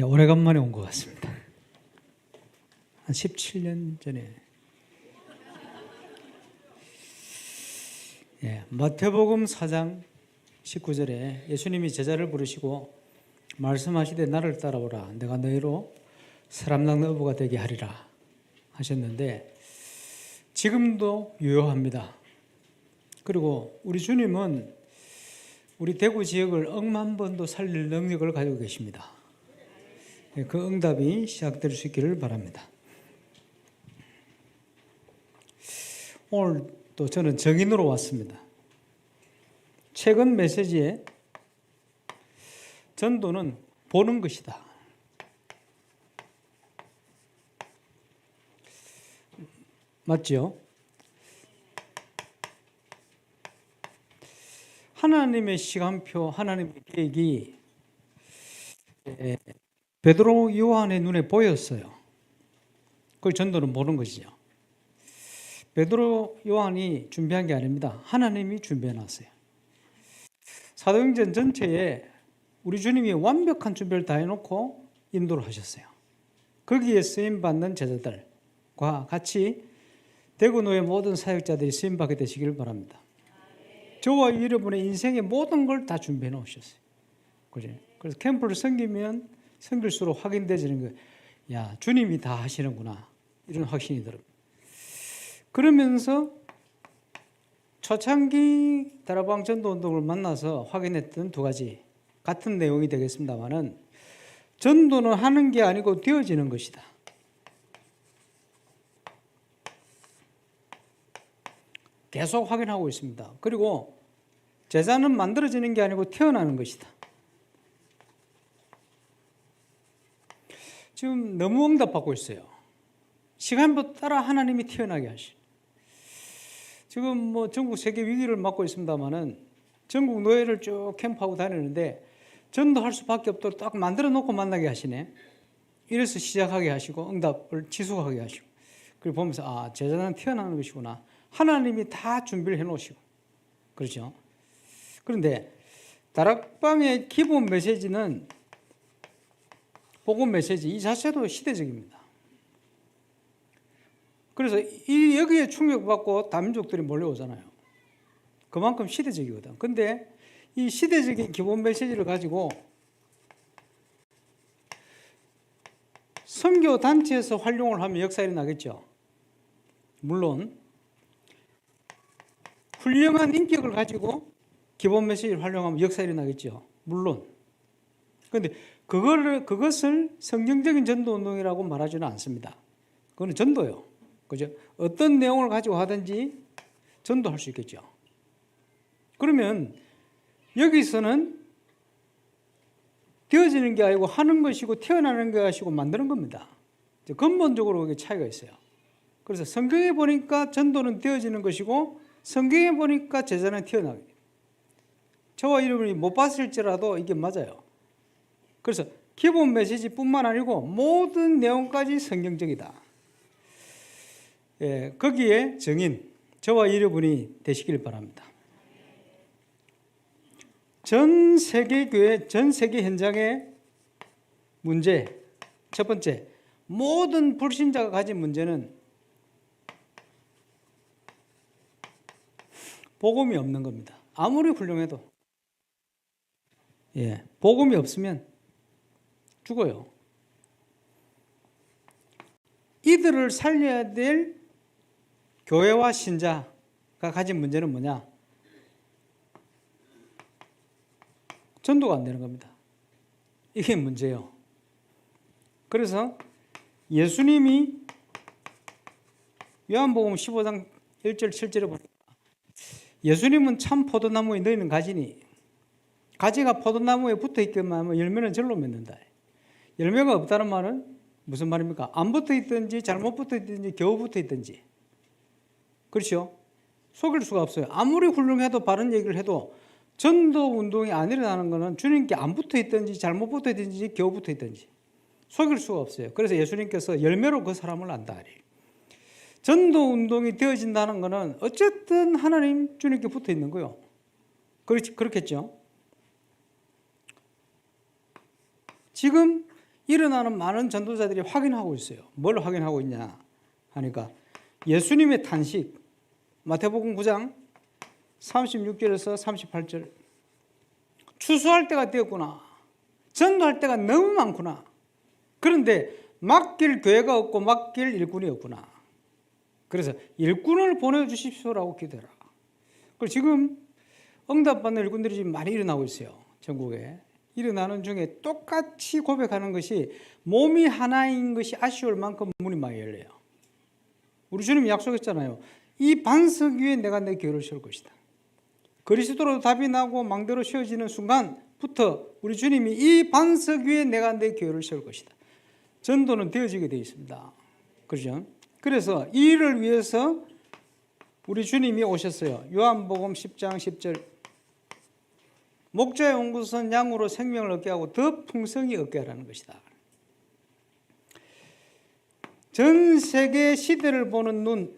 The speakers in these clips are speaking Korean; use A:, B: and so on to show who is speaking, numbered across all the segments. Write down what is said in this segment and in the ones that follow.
A: 예, 오래간만에 온 것 같습니다. 한 17년 전에. 예, 마태복음 4장 19절에 예수님이 제자를 부르시고 말씀하시되 나를 따라오라. 내가 너희로 사람 낚는 어부가 되게 하리라 하셨는데 지금도 유효합니다. 그리고 우리 주님은 우리 대구 지역을 억만 번도 살릴 능력을 가지고 계십니다. 그 응답이 시작될 수 있기를 바랍니다. 오늘 또 저는 정인으로 왔습니다. 최근 메시지에 전도는 보는 것이다. 맞죠? 하나님의 시간표, 하나님의 계획이 베드로 요한의 눈에 보였어요. 그걸 전도는 보는 것이죠. 베드로 요한이 준비한 게 아닙니다. 하나님이 준비해 놨어요. 사도행전 전체에 우리 주님이 완벽한 준비를 다 해놓고 인도를 하셨어요. 거기에 쓰임받는 제자들과 같이 대구노의 모든 사역자들이 쓰임받게 되시기를 바랍니다. 저와 여러분의 인생의 모든 걸 다 준비해 놓으셨어요. 그래서 캠프를 섬기면 섬길수록 확인되지는 거예요. 야, 주님이 다 하시는구나. 이런 확신이 들어요. 그러면서 초창기 다락방 전도운동을 만나서 확인했던 두 가지 같은 내용이 되겠습니다만은 전도는 하는 게 아니고 되어지는 것이다. 계속 확인하고 있습니다. 그리고 제자는 만들어지는 게 아니고 태어나는 것이다. 지금 너무 응답받고 있어요. 시간부터 따라 하나님이 태어나게 하시. 지금 뭐 전국 세계 위기를 맞고 있습니다만은 전국 노예를 쭉 캠프하고 다니는데 전도할 수밖에 없도록 딱 만들어 놓고 만나게 하시네. 이래서 시작하게 하시고 응답을 지속하게 하시고 그리고 보면서 아, 제자는 태어나는 것이구나. 하나님이 다 준비를 해 놓으시고 그렇죠. 그런데 다락방의 기본 메시지는 복음 메시지 이 자체도 시대적입니다. 그래서 여기에 충격받고 다민족들이 몰려오잖아요. 그만큼 시대적이거든. 근데 이 시대적인 기본 메시지를 가지고 선교 단체에서 활용을 하면 역사일이 나겠죠. 물론 훌륭한 인격을 가지고 기본 메시지를 활용하면 역사일이 나겠죠. 물론. 그런데 그것을 성경적인 전도운동이라고 말하지는 않습니다. 그건 전도요. 그죠? 어떤 내용을 가지고 하든지 전도할 수 있겠죠. 그러면 여기서는 되어지는 게 아니고 하는 것이고 태어나는 것이고 만드는 겁니다. 근본적으로 그게 차이가 있어요. 그래서 성경에 보니까 전도는 되어지는 것이고 성경에 보니까 제자는 태어나게 돼요. 저와 여러분이 못 봤을지라도 이게 맞아요. 그래서 기본 메시지뿐만 아니고 모든 내용까지 성경적이다. 예, 거기에 정인, 저와 여러분이 되시길 바랍니다. 전 세계 교회, 전 세계 현장의 문제, 첫 번째, 모든 불신자가 가진 문제는 복음이 없는 겁니다. 아무리 훌륭해도. 예, 복음이 없으면 죽어요. 이들을 살려야 될 교회와 신자가 가진 문제는 뭐냐? 전도가 안 되는 겁니다. 이게 문제예요. 그래서 예수님이 요한복음 15장 1절 7절에 보니까 예수님은 참 포도나무에 너희는 가지니 가지가 포도나무에 붙어있기만 하면 열매는 절로 맺는다. 열매가 없다는 말은 무슨 말입니까? 안 붙어있든지 잘못 붙어있든지 겨우 붙어있든지 그렇죠? 속일 수가 없어요. 아무리 훌륭해도 바른 얘기를 해도 전도 운동이 안 일어나는 것은 주님께 안 붙어있든지 잘못 붙어있든지 겨우 붙어있든지 속일 수가 없어요. 그래서 예수님께서 열매로 그 사람을 안다. 전도 운동이 되어진다는 것은 어쨌든 하나님 주님께 붙어있는 거예요. 그렇겠죠? 지금 일어나는 많은 전도자들이 확인하고 있어요. 뭘 확인하고 있냐 하니까 예수님의 탄식, 마태복음 9장 36절에서 38절. 추수할 때가 되었구나. 전도할 때가 너무 많구나. 그런데 맡길 교회가 없고 맡길 일꾼이 없구나. 그래서 일꾼을 보내주십시오라고 기도해라. 그리고 지금 응답받는 일꾼들이 지금 많이 일어나고 있어요. 전국에. 일어나는 중에 똑같이 고백하는 것이 몸이 하나인 것이 아쉬울 만큼 문이 많이 열려요. 우리 주님이 약속했잖아요. 이 반석 위에 내가 내 교회를 세울 것이다. 그리스도로 답이 나고 망대로 세워지는 순간부터 우리 주님이 이 반석 위에 내가 내 교회를 세울 것이다. 전도는 되어지게 되어 있습니다. 그렇죠? 그래서 이 일을 위해서 우리 주님이 오셨어요. 요한복음 10장 10절. 목자의 온 것은 양으로 생명을 얻게 하고 더 풍성히 얻게 하라는 것이다. 전 세계 시대를 보는 눈.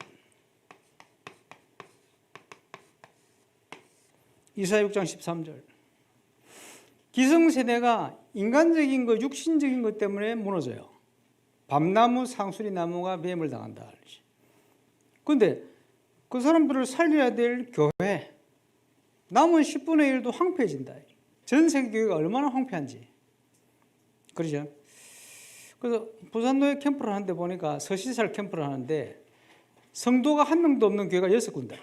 A: 이사야 6장 13절. 기성세대가 인간적인 것, 육신적인 것 때문에 무너져요. 밤나무, 상수리 나무가 뱀을 당한다. 그런데 그 사람들을 살려야 될 교회, 남은 10분의 1도 황폐해진다. 전 세계 교회가 얼마나 황폐한지. 그렇죠? 그래서 부산노예 캠프를 하는데 보니까 서시살 캠프를 하는데 성도가 한 명도 없는 교회가 6군데.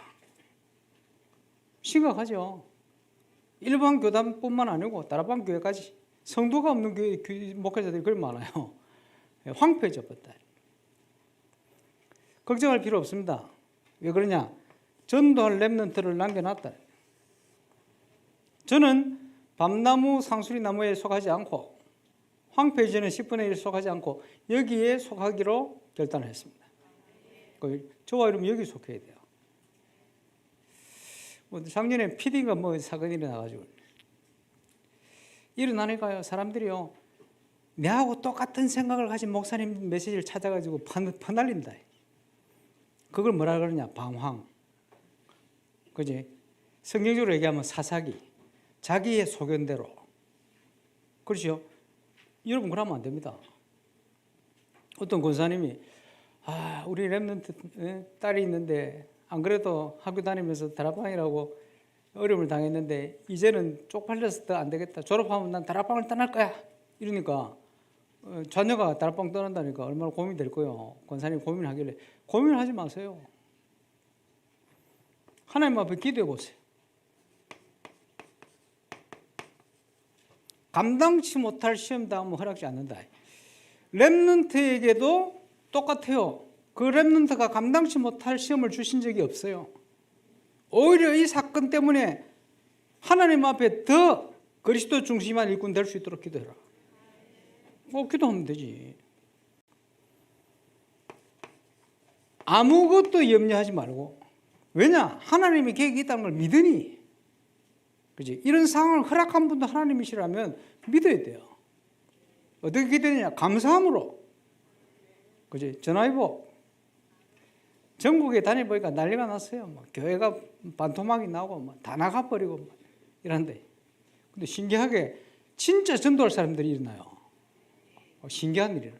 A: 심각하죠. 일반 교단뿐만 아니고 다락방 교회까지 성도가 없는 교회 목회자들이 그리 많아요. 황폐해져 버렸다. 걱정할 필요 없습니다. 왜 그러냐? 전도할 렘넌트를 남겨놨다. 저는 밤나무, 상수리 나무에 속하지 않고 황폐해지는 10분의 1 속하지 않고 여기에 속하기로 결단을 했습니다. 저와 이러면 여기 속해야 돼요. 작년에 PD가 사건이 일어나가지고 일어나니까요 사람들이요 내하고 똑같은 생각을 가진 목사님 메시지를 찾아가지고 퍼날린다. 그걸 뭐라 그러냐? 방황. 그지? 성경적으로 얘기하면 사사기. 자기의 소견대로. 그렇죠? 여러분 그러면 안 됩니다. 어떤 권사님이 우리 렘넌트 딸이 있는데 안 그래도 학교 다니면서 다락방이라고 어려움을 당했는데 이제는 쪽팔려서 더 안 되겠다. 졸업하면 난 다락방을 떠날 거야. 이러니까 자녀가 다락방 떠난다니까 얼마나 고민이 될 거예요. 권사님 고민하길래 고민을 하지 마세요. 하나님 앞에 기도해 보세요. 감당치 못할 시험 다음은 허락지 않는다. 렘넌트에게도 똑같아요. 그 렘넌트가 감당치 못할 시험을 주신 적이 없어요. 오히려 이 사건 때문에 하나님 앞에 더 그리스도 중심한 일꾼 될 수 있도록 기도해라. 기도하면 되지. 아무것도 염려하지 말고. 왜냐? 하나님의 계획이 있다는 걸 믿으니. 그지? 이런 상황을 허락한 분도 하나님이시라면 믿어야 돼요. 어떻게 기도하느냐? 감사함으로. 그지? 전화위복. 전국에 다녀보니까 난리가 났어요. 교회가 반토막이 나고 다 나가버리고 이런데. 근데 신기하게 진짜 전도할 사람들이 일어나요. 신기한 일이라.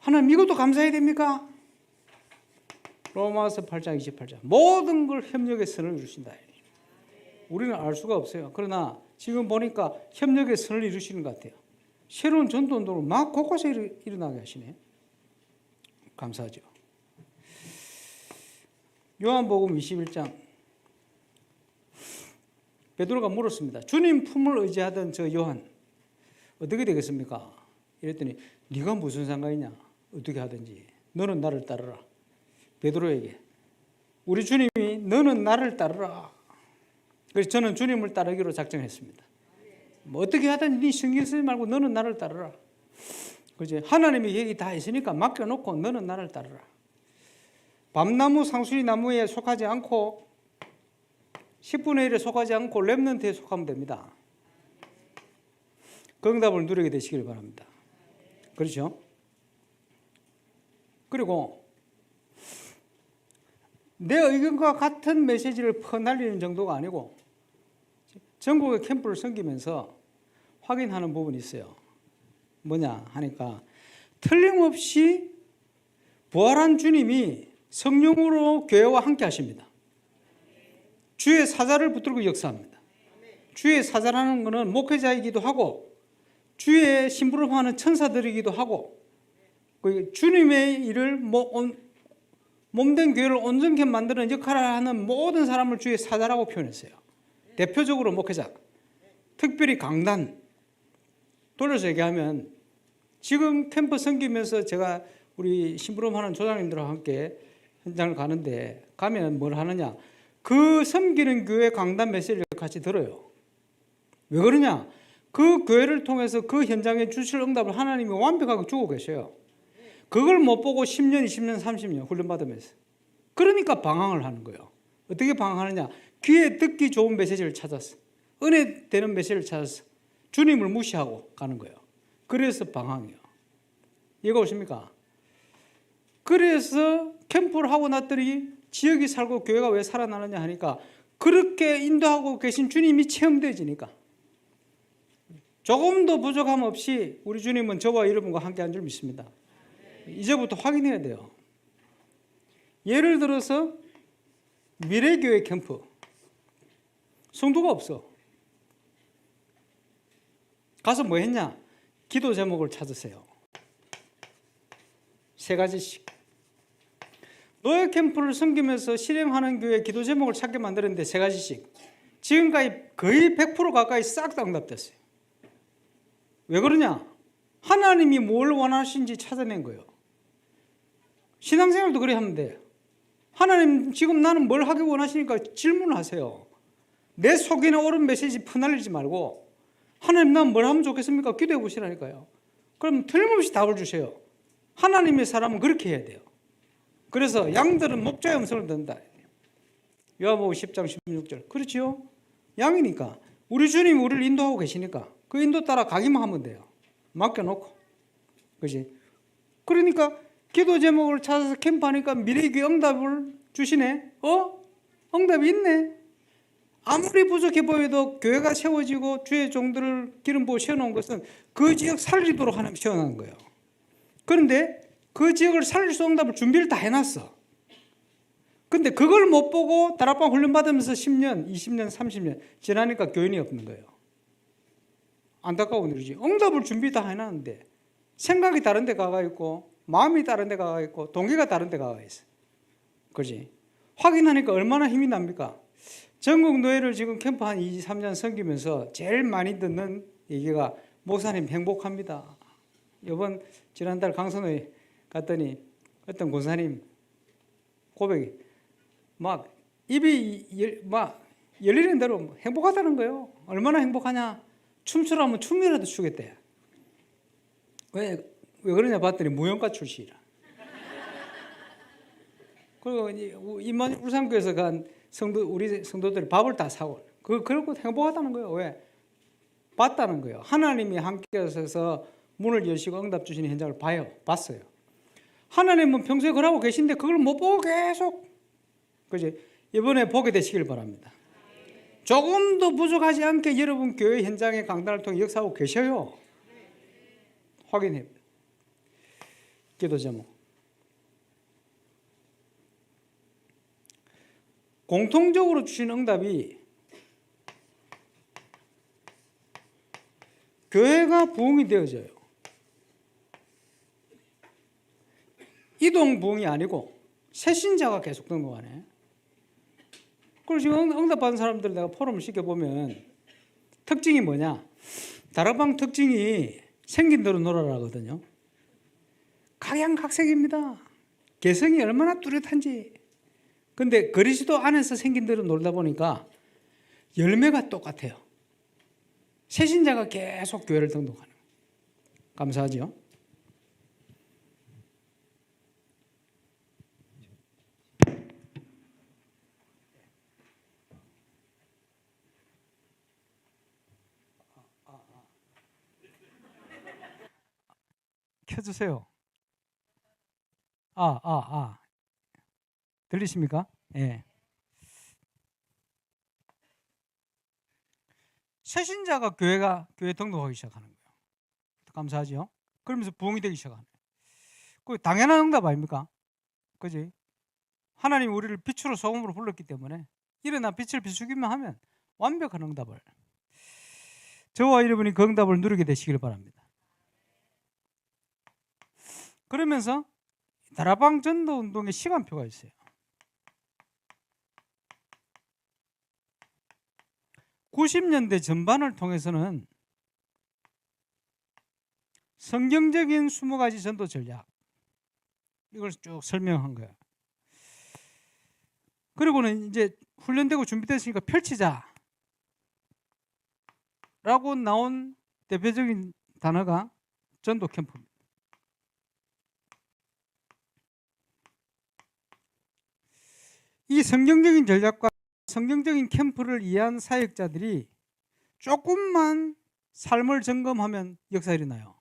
A: 하나님 이것도 감사해야 됩니까? 로마서 8장 28절. 모든 걸 협력의 선을 이루신다. 우리는 알 수가 없어요. 그러나 지금 보니까 협력의 선을 이루시는 것 같아요. 새로운 전도 운동을 막 곳곳에 일어나게 하시네요. 감사하죠. 요한복음 21장. 베드로가 물었습니다. 주님 품을 의지하던 저 요한 어떻게 되겠습니까? 이랬더니 네가 무슨 상관이냐? 어떻게 하든지 너는 나를 따르라. 베드로에게 우리 주님이 너는 나를 따르라. 그래서 저는 주님을 따르기로 작정했습니다. 어떻게 하든 네 신경 쓰지 말고 너는 나를 따르라. 그지? 하나님이 얘기 다 있으니까 맡겨놓고 너는 나를 따르라. 밤나무, 상수리 나무에 속하지 않고 10분의 1에 속하지 않고 렘넌트에 속하면 됩니다. 그 응답을 누리게 되시길 바랍니다. 그렇죠? 그리고 내 의견과 같은 메시지를 퍼날리는 정도가 아니고 전국의 캠프를 섬기면서 확인하는 부분이 있어요. 뭐냐 하니까 틀림없이 부활한 주님이 성령으로 교회와 함께 하십니다. 주의 사자를 붙들고 역사합니다. 주의 사자라는 것은 목회자이기도 하고 주의 심부름하는 천사들이기도 하고 주님의 일을 몸된 교회를 온전케 만드는 역할을 하는 모든 사람을 주의 사자라고 표현했어요. 대표적으로 목회자, 특별히 강단. 돌려서 얘기하면 지금 캠프 섬기면서 제가 우리 심부름하는 조장님들과 함께 현장을 가는데 가면 뭘 하느냐, 그 섬기는 교회 강단 메시지를 같이 들어요. 왜 그러냐, 그 교회를 통해서 그 현장에 주실 응답을 하나님이 완벽하게 주고 계셔요. 그걸 못 보고 10년, 20년, 30년 훈련받으면서. 그러니까 방황을 하는 거예요. 어떻게 방황하느냐, 귀에 듣기 좋은 메시지를 찾았어. 은혜 되는 메시지를 찾았어. 주님을 무시하고 가는 거예요. 그래서 방황이에요. 이해가 오십니까? 그래서 캠프를 하고 났더니 지역이 살고 교회가 왜 살아나느냐 하니까 그렇게 인도하고 계신 주님이 체험되지니까. 조금도 부족함 없이 우리 주님은 저와 여러분과 함께 한 줄 믿습니다. 이제부터 확인해야 돼요. 예를 들어서 미래교회 캠프, 성도가 없어. 가서 뭐 했냐? 기도 제목을 찾으세요. 3가지씩. 노예 캠프를 섬기면서 실행하는 교회 기도 제목을 찾게 만들었는데 3가지씩. 지금까지 거의 100% 가까이 싹 다 응답됐어요. 왜 그러냐? 하나님이 뭘 원하시는지 찾아낸 거예요. 신앙생활도 그래 하면 돼. 하나님 지금 나는 뭘 하기 원하시니까 질문을 하세요. 내 속에 옳은 메시지 퍼날리지 말고 하나님 난 뭘 하면 좋겠습니까? 기도해 보시라니까요. 그럼 틀림없이 답을 주세요. 하나님의 사람은 그렇게 해야 돼요. 그래서 양들은 목자의 음성을 듣는다. 요한복음 10장 16절. 그렇지요? 양이니까 우리 주님이 우리를 인도하고 계시니까 그 인도 따라 가기만 하면 돼요. 맡겨놓고. 그렇지? 그러니까 기도 제목을 찾아서 캠프하니까 미래교회 응답을 주시네. 응답이 있네. 아무리 부족해 보여도 교회가 세워지고 주의 종들을 기름 부어 세워놓은 것은 그 지역 살리도록 하나님 세워놓은 거예요. 그런데 그 지역을 살릴 수 응답을 준비를 다 해놨어. 근데 그걸 못 보고 다락방 훈련 받으면서 10년, 20년, 30년 지나니까 교인이 없는 거예요. 안타까운 일이지. 응답을 준비 다 해놨는데 생각이 다른 데 가가 있고 마음이 다른 데 가가 있고 동기가 다른 데 가가 있어. 그렇지? 확인하니까 얼마나 힘이 납니까? 전국 노예를 지금 캠프 한 2, 3년 섬기면서 제일 많이 듣는 얘기가 목사님 행복합니다. 이번 지난달 강선호에 갔더니 어떤 권사님 고백이 막 입이 막 열리는 대로 행복하다는 거예요. 얼마나 행복하냐? 춤추라면 춤이라도 추겠대. 왜 그러냐 봤더니 무용가 출신이라. 그리고 이만 울산교에서 간 우리 성도들이 밥을 다 사고 그러고 행복하다는 거예요. 왜? 봤다는 거예요. 하나님이 함께 하셔서 문을 여시고 응답 주시는 현장을 봤어요. 하나님은 평소에 그러고 계신데 그걸 못 보고 계속 그지? 이번에 보게 되시길 바랍니다. 조금도 부족하지 않게 여러분 교회 현장의 강단을 통해 역사하고 계셔요. 확인해요. 기도 제목. 공통적으로 주신 응답이 교회가 부흥이 되어져요. 이동 부흥이 아니고 새신자가 계속 등록하네. 그리고 지금 응답받은 사람들 내가 포럼을 시켜보면 특징이 뭐냐? 다락방 특징이 생긴 대로 놀아라거든요. 각양각색입니다. 개성이 얼마나 뚜렷한지. 근데 그리스도 안에서 생긴 대로 놀다 보니까 열매가 똑같아요. 새신자가 계속 교회를 등록하는. 감사하죠? 켜주세요. 들리십니까? 예. 새신자가 교회 등록하기 시작하는 거예요. 감사하죠. 그러면서 부흥이 되기 시작하네. 그 당연한 응답 아닙니까? 그지? 하나님 우리를 빛으로 소금으로 불렀기 때문에 일어나 빛을 비추기만 하면 완벽한 응답을, 저와 여러분이 그 응답을 누리게 되시길 바랍니다. 그러면서 다락방 전도 운동의 시간표가 있어요. 90년대 전반을 통해서는 성경적인 20가지 전도 전략, 이걸 쭉 설명한 거예요. 그리고는 이제 훈련되고 준비됐으니까 펼치자 라고 나온 대표적인 단어가 전도 캠프입니다. 이 성경적인 전략과 성경적인 캠프를 이해한 사역자들이 조금만 삶을 점검하면 역사 일어나요.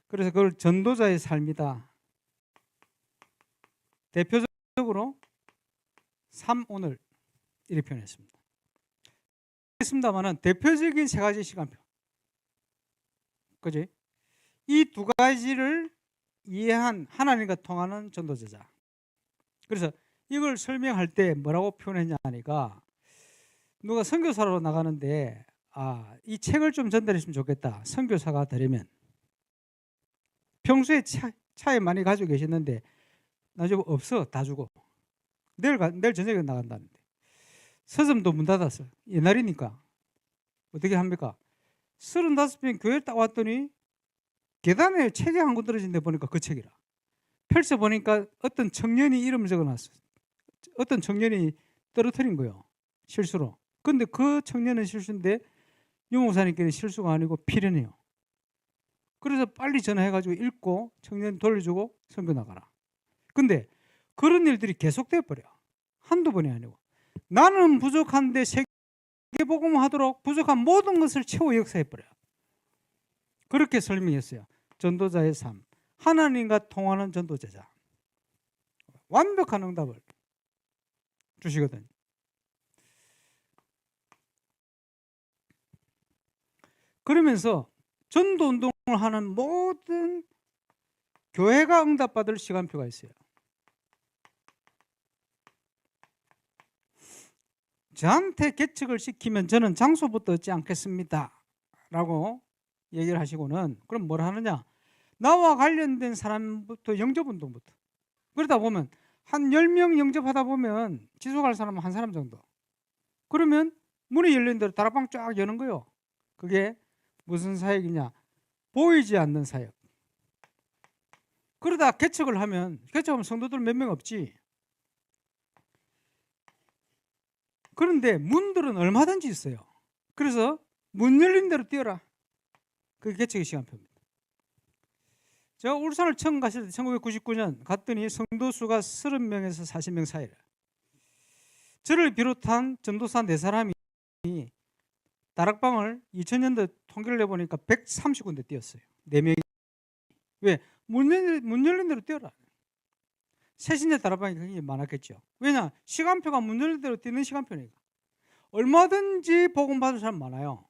A: 그래서 그걸 전도자의 삶이다. 대표적으로 3오늘 이렇게 표현했습니다. 했습니다만은 대표적인 3가지 시간표. 그지? 이 2가지를 이해한 하나님과 통하는 전도자자. 그래서 이걸 설명할 때 뭐라고 표현했냐 하니까, 누가 선교사로 나가는데 이 책을 좀 전달했으면 좋겠다. 선교사가 되려면 평소에 차에 많이 가지고 계셨는데 나중에 없어, 다 주고 내일 저녁에 나간다는데 서점도 문 닫았어. 옛날이니까 어떻게 합니까? 35명 교회 딱 왔더니 계단에 책이 한 권 떨어진 데 보니까 그 책이라. 펼쳐보니까 어떤 청년이 이름을 적어놨어. 어떤 청년이 떨어뜨린 거예요, 실수로. 근데 그 청년은 실수인데 유목사님께는 실수가 아니고 필연해요. 그래서 빨리 전화해가지고 읽고 청년 돌려주고 선교 나가라. 근데 그런 일들이 계속돼 버려. 한두 번이 아니고. 나는 부족한데 세계복음 하도록 부족한 모든 것을 채워 역사해버려요. 그렇게 설명했어요. 전도자의 삶, 하나님과 통하는 전도자자. 완벽한 응답을 주시거든요. 그러면서 전도운동을 하는 모든 교회가 응답받을 시간표가 있어요. 저한테 계책을 시키면 저는 장소부터 얻지 않겠습니다 라고 얘기를 하시고는, 그럼 뭘 하느냐, 나와 관련된 사람부터 영접운동부터. 그러다 보면 한 10명 영접하다 보면 지속할 사람은 한 사람 정도. 그러면 문이 열린 대로 다락방 쫙 여는 거예요. 그게 무슨 사역이냐, 보이지 않는 사역. 그러다 개척을 하면 성도들 몇 명 없지. 그런데 문들은 얼마든지 있어요. 그래서 문 열린 대로 뛰어라. 그게 개척의 시간표입니다. 제가 울산을 처음 갔을 때 1999년 갔더니 성도 수가 30명에서 40명 사이라. 저를 비롯한 전도사 4사람이 다락방을 2000년대 통계를 내보니까 130군데 뛰었어요. 4명이. 왜? 문 열린 대로 뛰어라. 새신자 다락방이 굉장히 많았겠죠. 왜냐? 시간표가 문 열린 대로 뛰는 시간표니까. 얼마든지 복음 받을 사람 많아요.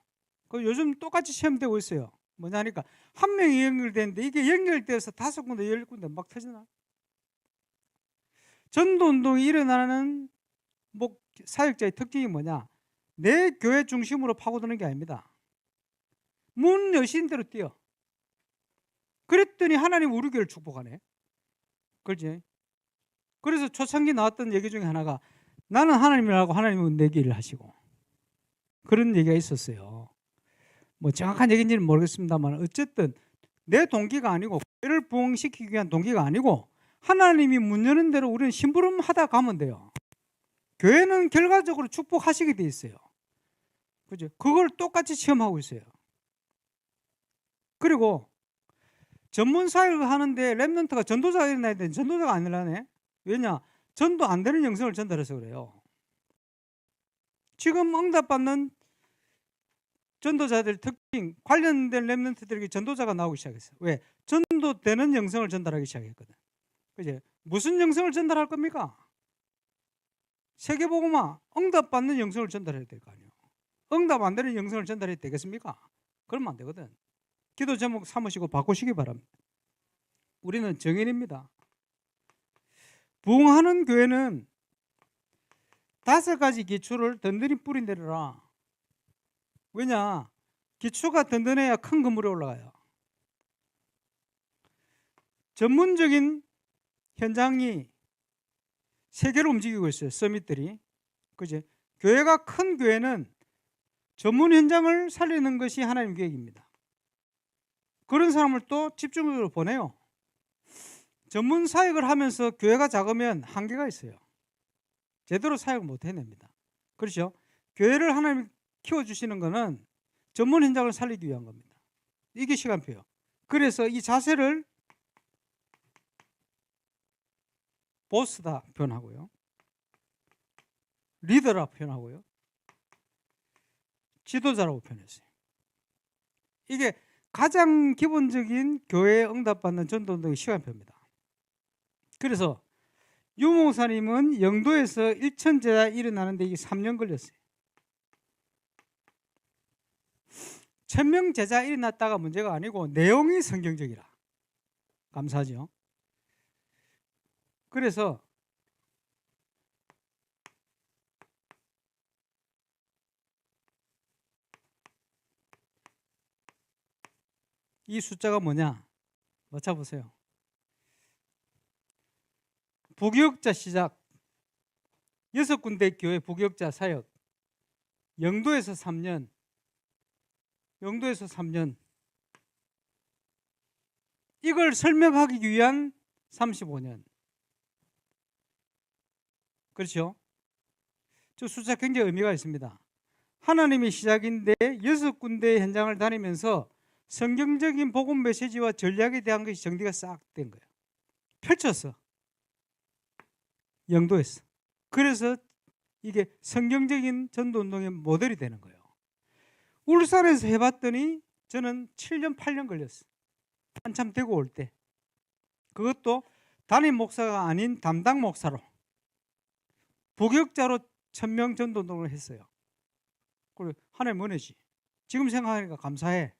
A: 그 요즘 똑같이 시험되고 있어요. 뭐냐 하니까 한 명이 연결되는데 이게 연결돼서 5군데 10군데 막 터지나. 전도운동이 일어나는 사역자의 특징이 뭐냐, 내 교회 중심으로 파고드는 게 아닙니다. 문 여신 대로 뛰어. 그랬더니 하나님 우리 교회를 축복하네. 그렇지? 그래서 초창기 나왔던 얘기 중에 하나가, 나는 하나님을 하고 하나님은 내 길을 하시고, 그런 얘기가 있었어요. 뭐 정확한 얘기인지는 모르겠습니다만 어쨌든 내 동기가 아니고, 교회를 부흥시키기 위한 동기가 아니고, 하나님이 문 여는 대로 우리는 심부름하다 가면 돼요. 교회는 결과적으로 축복하시게 돼 있어요. 그죠? 그걸 똑같이 시험하고 있어요. 그리고 전문 사역을 하는데 렘넌트가 전도자가 일어나야 되는데 전도자가 안 일어나네. 왜냐? 전도 안 되는 영성을 전달해서 그래요. 지금 응답받는 전도자들 특징, 관련된 렘넌트들에게 전도자가 나오기 시작했어요. 왜? 전도되는 영성을 전달하기 시작했거든. 그죠? 무슨 영성을 전달할 겁니까? 세계복음화, 응답받는 영성을 전달해야 될 거 아니에요. 응답 안 되는 영성을 전달해도 되겠습니까? 그러면 안 되거든. 기도 제목 삼으시고 바꾸시기 바랍니다. 우리는 정인입니다. 부흥하는 교회는 5가지 기초를 든든히 뿌리내려라. 왜냐? 기초가 든든해야 큰 건물에 올라가요. 전문적인 현장이 세계로 움직이고 있어요. 서밋들이. 그죠? 교회가 큰 교회는 전문 현장을 살리는 것이 하나님 계획입니다. 그런 사람을 또 집중적으로 보내요. 전문 사역을 하면서 교회가 작으면 한계가 있어요. 제대로 사역을 못 해냅니다. 그렇죠? 교회를 하나님 키워주시는 것은 전문 현장을 살리기 위한 겁니다. 이게 시간표예요. 그래서 이 자세를 보스다 표현하고요. 리더라 표현하고요. 지도자라고 표현했어요. 이게 가장 기본적인 교회에 응답받는 전도운동의 시간표입니다. 그래서 유 목사님은 영도에서 1,000제자 일어나는데 이게 3년 걸렸어요. 1,000명 제자 일어났다가 문제가 아니고 내용이 성경적이라. 감사하죠. 그래서 이 숫자가 뭐냐? 맞춰보세요. 부교역자 시작 6군데 교회 부교역자 사역 영도에서 3년 영도에서 3년 이걸 설명하기 위한 35년. 그렇죠? 저 숫자 굉장히 의미가 있습니다. 하나님의 시작인데 6군데 현장을 다니면서 성경적인 복음 메시지와 전략에 대한 것이 정리가 싹 된 거예요. 펼쳤어. 영도에서. 그래서 이게 성경적인 전도운동의 모델이 되는 거예요. 울산에서 해봤더니 저는 7년 8년 걸렸어요. 한참 되고 올 때. 그것도 담임 목사가 아닌 담당 목사로 부교역자로 1,000명 전도운동을 했어요. 그리고 하나님 은혜지. 지금 생각하니까 감사해.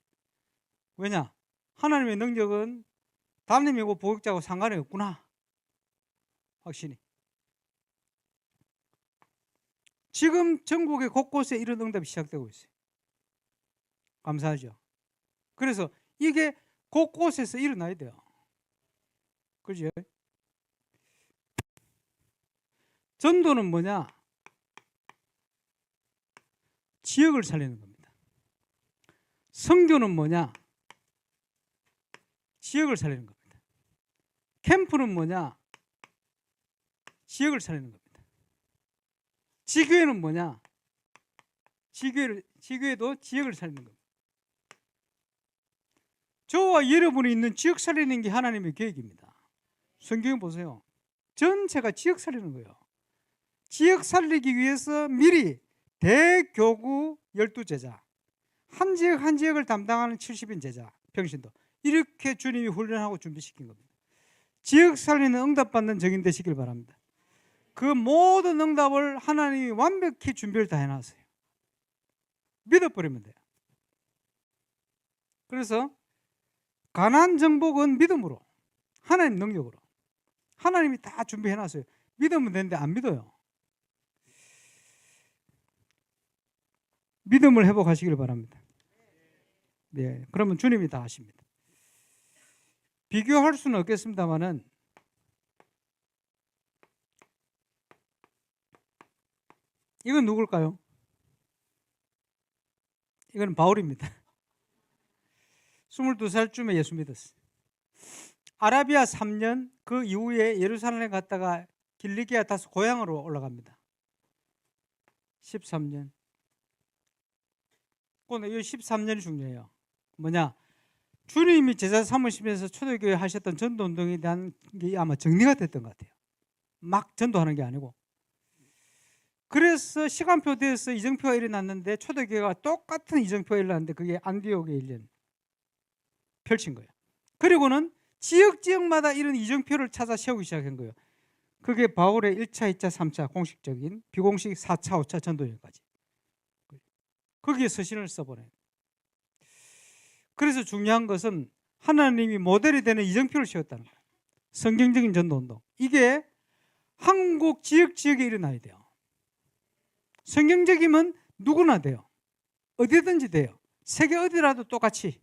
A: 왜냐? 하나님의 능력은 담임이고 부교역자하고 상관이 없구나. 확실히. 지금 전국의 곳곳에 이런 응답이 시작되고 있어요. 감사하죠. 그래서 이게 곳곳에서 일어나야 돼요. 그죠? 전도는 뭐냐? 지역을 살리는 겁니다. 선교는 뭐냐? 지역을 살리는 겁니다. 캠프는 뭐냐? 지역을 살리는 겁니다. 지교회는 뭐냐? 지교회도 지역을 살리는 겁니다. 저와 여러분이 있는 지역 살리는 게 하나님의 계획입니다. 성경 보세요. 전체가 지역 살리는 거예요. 지역 살리기 위해서 미리 대교구 12제자, 한 지역 한 지역을 담당하는 70인 제자, 평신도 이렇게 주님이 훈련하고 준비시킨 겁니다. 지역 살리는 응답받는 정인 되시길 바랍니다. 그 모든 응답을 하나님이 완벽히 준비를 다 해놨어요. 믿어버리면 돼요. 그래서 가나안 정복은 믿음으로, 하나님 능력으로 하나님이 다 준비해놨어요. 믿으면 되는데 안 믿어요. 믿음을 회복하시길 바랍니다. 네, 그러면 주님이 다 하십니다. 비교할 수는 없겠습니다만은 이건 누굴까요? 이건 바울입니다. 22살쯤에 예수 믿었어요. 아라비아 3년, 그 이후에 예루살렘에 갔다가 길리기아 다시 고향으로 올라갑니다. 13년. 이 13년이 중요해요. 뭐냐? 주님이 제자 삼으시면서 초대교회 하셨던 전도운동에 대한 게 아마 정리가 됐던 것 같아요. 막 전도하는 게 아니고. 그래서 시간표대에서 이정표가 일어났는데 초대교회가 똑같은 이정표가 일어났는데 그게 안디옥에 일련 펼친 거예요. 그리고는 지역마다 이런 이정표를 찾아 세우기 시작한 거예요. 그게 바울의 1차, 2차, 3차 공식적인 비공식 4차, 5차 전도여행까지. 거기에 서신을 써보내요. 그래서 중요한 것은 하나님이 모델이 되는 이정표를 세웠다는 거예요. 성경적인 전도운동. 이게 한국 지역에 일어나야 돼요. 성경적이면 누구나 돼요. 어디든지 돼요. 세계 어디라도 똑같이.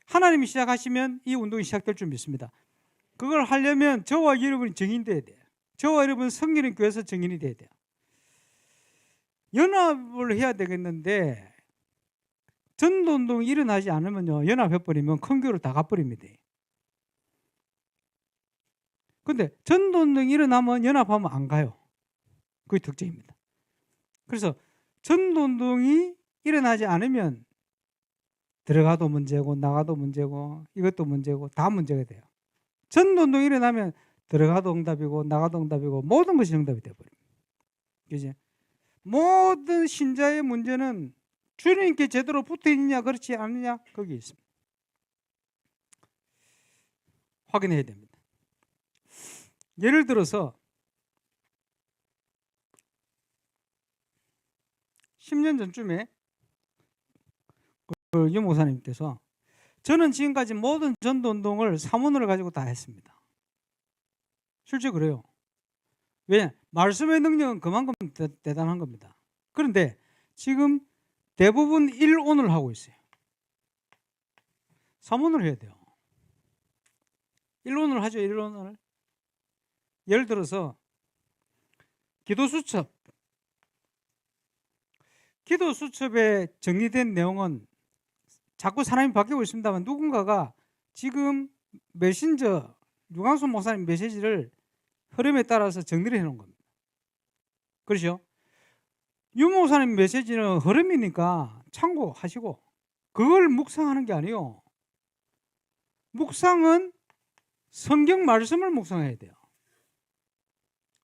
A: 하나님이 시작하시면 이 운동이 시작될 줄 믿습니다. 그걸 하려면 저와 여러분이 정인돼야 돼요. 저와 여러분 성결한 교회에서 정인이 돼야 돼요. 연합을 해야 되겠는데 전도운동이 일어나지 않으면요, 연합해버리면 큰 교회로 다 가버립니다. 근데 전도운동이 일어나면 연합하면 안 가요. 그게 특징입니다. 그래서 전도운동이 일어나지 않으면 들어가도 문제고 나가도 문제고 이것도 문제고 다 문제가 돼요. 전도운동이 일어나면 들어가도 응답이고 나가도 응답이고 모든 것이 응답이 되어버립니다. 그죠? 모든 신자의 문제는 주님께 제대로 붙어있느냐 그렇지 않느냐 거기에 있습니다. 확인해야 됩니다. 예를 들어서 10년 전쯤에 유 목사님께서 저는 지금까지 모든 전도운동을 사문을 가지고 다 했습니다. 실제 그래요. 왜? 말씀의 능력은 그만큼 대단한 겁니다. 그런데 지금 대부분 일온을 하고 있어요. 사문을 해야 돼요. 일온을 하죠. 일온을. 예를 들어서 기도수첩. 기도수첩에 정리된 내용은 자꾸 사람이 바뀌고 있습니다만 누군가가 지금 메신저 유광수 목사님 메시지를 흐름에 따라서 정리를 해놓은 겁니다. 그렇죠? 유 목사님 메시지는 흐름이니까 참고하시고 그걸 묵상하는 게 아니에요. 묵상은 성경 말씀을 묵상해야 돼요.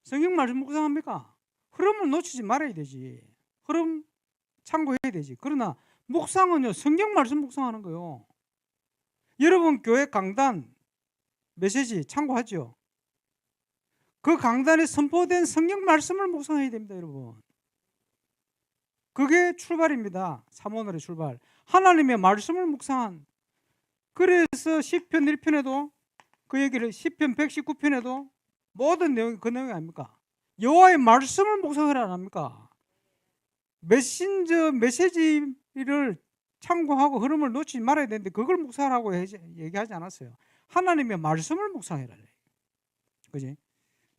A: 성경 말씀 묵상합니까? 흐름을 놓치지 말아야 되지. 흐름 참고해야 되지. 그러나 묵상은요, 성경 말씀 묵상하는 거예요. 여러분 교회 강단 메시지 참고하죠. 그 강단에 선포된 성경 말씀을 묵상해야 됩니다, 여러분. 그게 출발입니다. 사모늘의 출발. 하나님의 말씀을 묵상한. 그래서 시편 1편에도 그 얘기를 시편 119편에도 모든 내용이 그 내용이 아닙니까? 여호와의 말씀을 묵상하라 안 합니까? 메신저 메시지를 참고하고 흐름을 놓치지 말아야 되는데 그걸 묵상하라고 얘기하지 않았어요. 하나님의 말씀을 묵상해라. 그지?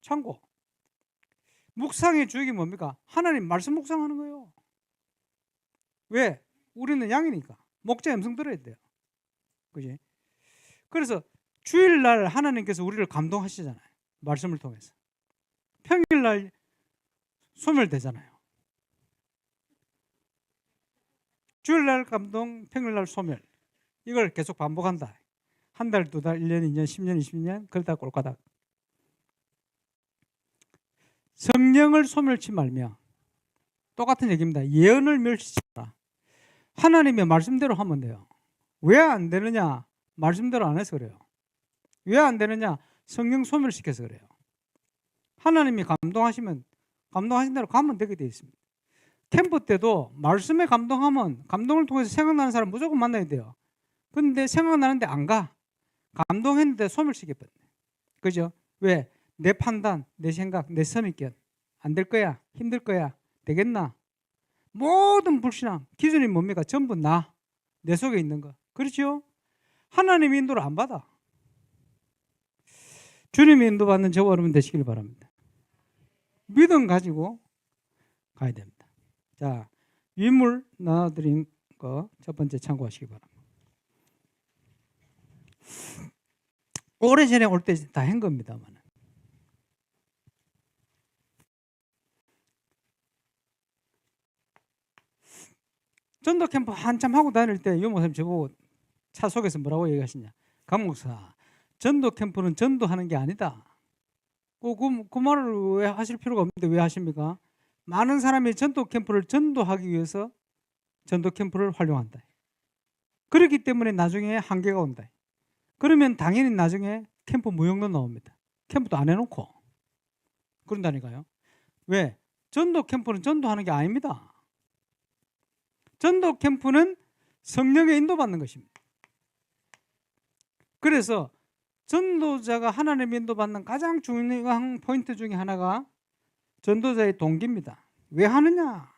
A: 참고. 묵상의 주역이 뭡니까? 하나님 말씀 묵상하는 거예요. 왜? 우리는 양이니까. 목자의 음성 들어야 돼요. 그지? 그래서 주일날 하나님께서 우리를 감동하시잖아요. 말씀을 통해서. 평일날 소멸되잖아요. 주일날 감동, 평일날 소멸. 이걸 계속 반복한다. 한 달, 두 달, 1년, 2년, 10년, 20년 그러다 꼴까닥. 성령을 소멸치 말며 똑같은 얘기입니다. 예언을 멸치지 마라. 하나님의 말씀대로 하면 돼요. 왜 안 되느냐? 말씀대로 안 해서 그래요. 왜 안 되느냐? 성령 소멸시켜서 그래요. 하나님이 감동하시면 감동하신 대로 가면 되게 되어 있습니다. 캠프 때도 말씀에 감동하면 감동을 통해서 생각나는 사람 무조건 만나야 돼요. 그런데 생각나는데 안 가. 감동했는데 소멸시켜버려. 그죠? 왜? 내 판단, 내 생각, 내 선입견 안 될 거야, 힘들 거야, 되겠나? 모든 불신앙 기준이 뭡니까? 전부 내 속에 있는 거. 그렇죠? 하나님의 인도를 안 받아. 주님의 인도받는 저와 여러분 되시길 바랍니다. 믿음 가지고 가야 됩니다. 자, 유인물 나눠드린 거 첫 번째 참고하시기 바랍니다. 오래전에 올 때 다 한 겁니다만 전도 캠프 한참 하고 다닐 때 유 목사님 저보고 차 속에서 뭐라고 얘기하시냐? 강 목사, 전도 캠프는 전도하는 게 아니다. 그 말을 왜 하실 필요가 없는데 왜 하십니까? 많은 사람이 전도 캠프를 전도하기 위해서 전도 캠프를 활용한다. 그렇기 때문에 나중에 한계가 온다. 그러면 당연히 나중에 캠프 무용도 나옵니다. 캠프도 안 해놓고 그런다니까요. 왜? 전도 캠프는 전도하는 게 아닙니다. 전도 캠프는 성령의 인도받는 것입니다. 그래서 전도자가 하나님 인도받는 가장 중요한 포인트 중에 하나가 전도자의 동기입니다. 왜 하느냐?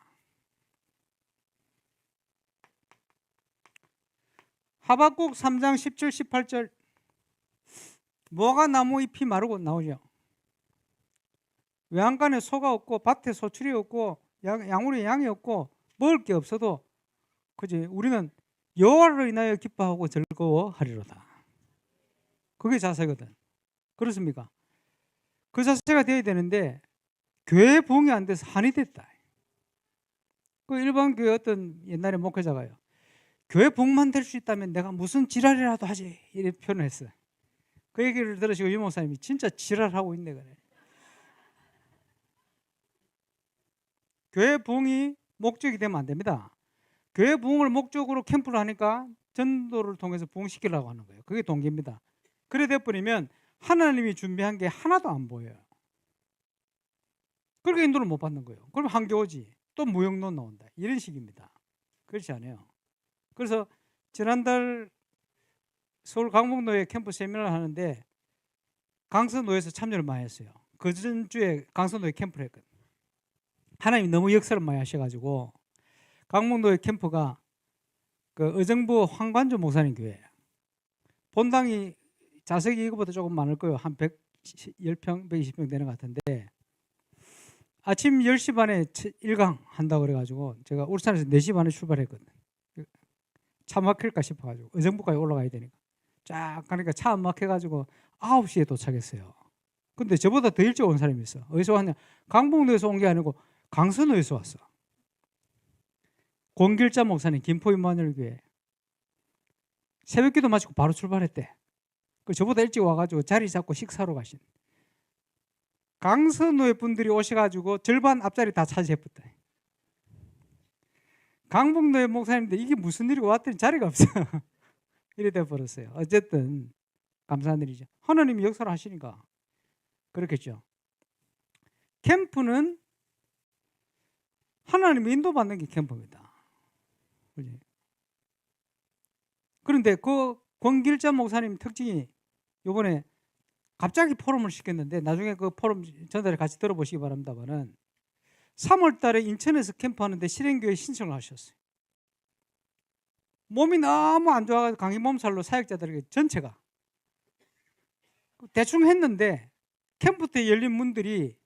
A: 하박국 3장 17, 18절 뭐가 나무 잎이 마르고 나오죠. 외양간에 소가 없고 밭에 소출이 없고 양우리에 양이 없고 먹을 게 없어도 그지 우리는 여호와를 인하여 기뻐하고 즐거워하리로다. 그게 자세거든. 그렇습니까? 그 자세가 되어야 되는데 교회 부흥이 안 돼서 한이 됐다. 그 일반 교회 어떤 옛날에 목회자가요. 교회 부흥만 될 수 있다면 내가 무슨 지랄이라도 하지 이렇게 표현을 했어요. 그 얘기를 들으시고 유 목사님이 진짜 지랄하고 있네 그래. 교회 부흥이 목적이 되면 안 됩니다. 교회 부흥을 목적으로 캠프를 하니까 전도를 통해서 부흥시키려고 하는 거예요. 그게 동기입니다. 그래 돼버리면 하나님이 준비한 게 하나도 안 보여요. 그렇게 인도를 못 받는 거예요. 그럼 한교오지 또 무역론 나온다 이런 식입니다. 그렇지 않아요. 그래서 지난달 서울 강북노예 캠프 세미나를 하는데 강서노에서 참여를 많이 했어요. 그 전주에 강서노예 캠프를 했거든요. 하나님이 너무 역사를 많이 하셔가지고 강북노예 캠프가 그 의정부 황관조 목사님 교회예요. 본당이 자석이 이거보다 조금 많을 거예요. 한 110평, 120평 되는 것 같은데 아침 10시 반에 1강 한다고 그래가지고 제가 울산에서 4시 반에 출발했거든요. 차 막힐까 싶어가지고 의정부까지 올라가야 되니까 쫙 가니까 차 안 막혀가지고 9시에 도착했어요. 근데 저보다 더 일찍 온 사람이 있어. 어디서 왔냐? 강북로에서 온 게 아니고 강선호에서 왔어. 권길자 목사님 김포 임마누엘교회 새벽기도 마치고 바로 출발했대. 그 저보다 일찍 와가지고 자리 잡고 식사로 가신 강선호의 분들이 오셔가지고 절반 앞자리 다 차지해버렸다. 강북노예 목사님인데 이게 무슨 일이고 왔더니 자리가 없어. 이래 돼버렸어요. 어쨌든 감사한 일이죠. 하나님이 역사를 하시니까 그렇겠죠. 캠프는 하나님이 인도받는 게 캠프입니다. 그렇지? 그런데 그 권길자 목사님 특징이 이번에 갑자기 포럼을 시켰는데 나중에 그 포럼 전달에 같이 들어보시기 바랍니다만은 3월 달에 인천에서 캠프하는데 실행교회 신청을 하셨어요. 몸이 너무 안 좋아가지고 감기 몸살로 사역자들에게 전체가 대충 했는데 캠프 때 열린 문들이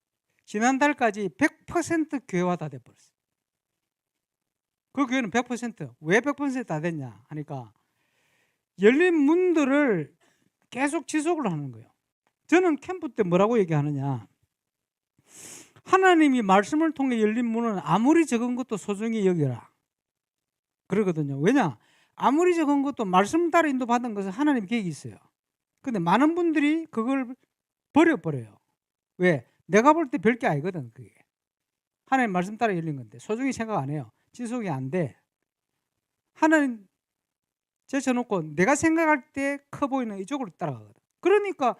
A: 지난달까지 100% 교회화 다 돼버렸어요. 그 교회는 100%. 왜 100%다 됐냐 하니까 열린 문들을 계속 지속을 하는 거예요. 저는 캠프 때 뭐라고 얘기하느냐, 하나님이 말씀을 통해 열린 문은 아무리 적은 것도 소중히 여겨라 그러거든요. 왜냐? 아무리 적은 것도 말씀 따라 인도받은 것은 하나님 계획이 있어요. 근데 많은 분들이 그걸 버려버려요. 왜? 내가 볼 때 별게 아니거든. 그게 하나님 말씀 따라 열린 건데 소중히 생각 안 해요. 지속이 안 돼. 하나님 제쳐놓고 내가 생각할 때 커 보이는 이쪽으로 따라가거든. 그러니까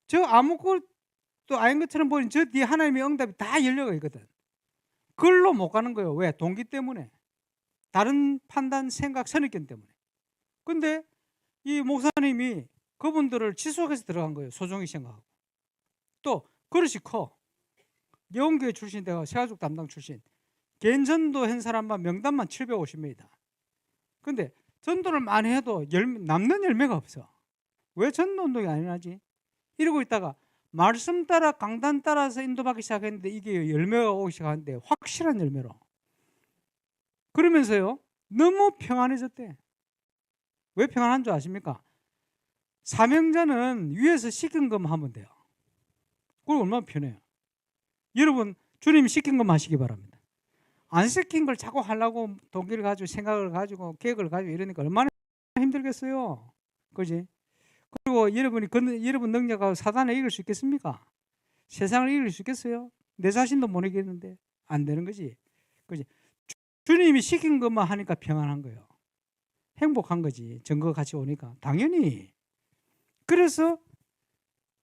A: 저 아무것도 아닌 것처럼 보이는 저 뒤에 하나님의 응답이 다 열려가 있거든. 그걸로 못 가는 거예요. 왜? 동기 때문에. 다른 판단, 생각, 선입견 때문에. 근데 이 목사님이 그분들을 지속해서 들어간 거예요. 소중히 생각하고. 또 그릇이 커. 예원교회 출신, 내가 세가족 담당 출신. 개인 전도 한 사람만 명단만 750명이다. 근데 전도를 많이 해도 남는 열매가 없어. 왜 전도 운동이 안 일어나지? 이러고 있다가 말씀 따라 강단 따라서 인도받기 시작했는데 이게 열매가 오기 시작하는데 확실한 열매로. 그러면서요 너무 평안해졌대. 왜 평안한 줄 아십니까? 사명자는 위에서 시킨 것만 하면 돼요. 그럼 얼마나 편해요. 여러분 주님이 시킨 것만 하시기 바랍니다. 안 시킨 걸 자꾸 하려고 동기를 가지고 생각을 가지고 계획을 가지고 이러니까 얼마나 힘들겠어요. 그지? 그리고 여러분이 여러분 능력하고 사단을 이길 수 있겠습니까? 세상을 이길 수 있겠어요? 내 자신도 못 이기겠는데 안 되는 거지. 그지? 주님이 시킨 것만 하니까 평안한 거예요. 행복한 거지. 증거가 같이 오니까 당연히. 그래서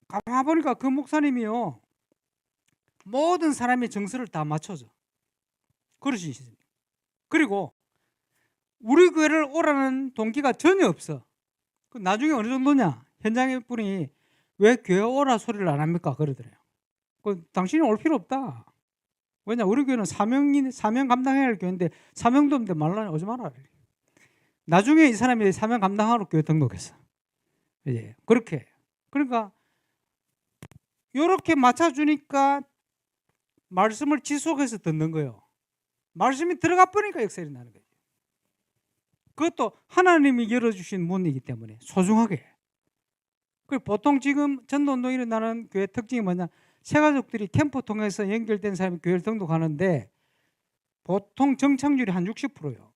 A: 가만 보니까 그 목사님이요 모든 사람의 정서를 다 맞춰줘. 그러시니. 그리고 우리 교회를 오라는 동기가 전혀 없어. 그 나중에 어느 정도냐? 현장의 분이 왜 교회 오라 소리를 안 합니까? 그러더래요. 그 당신이 올 필요 없다. 왜냐? 우리 교회는 사명 감당해야 할 교회인데 사명도 없는데 말라 오지 마라. 나중에 이 사람이 사명 감당하러 교회 등록했어. 예, 그렇게. 그러니까 이렇게 맞춰주니까 말씀을 지속해서 듣는 거예요. 말씀이 들어가 버리니까 역설이 나는 거예요. 그것도 하나님이 열어주신 문이기 때문에 소중하게. 그리고 보통 지금 전도운동이 일어나는 교회 특징이 뭐냐? 새가족들이 캠프 통해서 연결된 사람이 교회를 등록하는데 보통 정착률이 한 60%예요.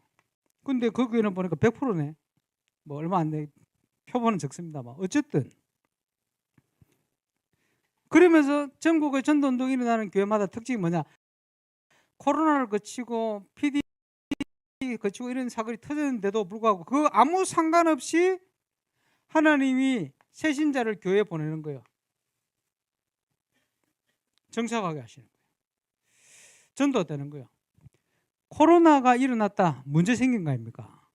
A: 근데 그 교회는 보니까 100%네. 뭐 얼마 안 돼. 표본은 적습니다만 어쨌든 그러면서 전국의 전도운동이 일어나는 교회마다 특징이 뭐냐? 코로나를 거치고 PD 거치고 이런 사건이 터졌는데도 불구하고 그 아무 상관없이 하나님이 새신자를 교회에 보내는 거예요. 정착하게 하시는 거예요. 전도되는 거예요. 코로나가 일어났다. 문제 생긴 거 아닙니까?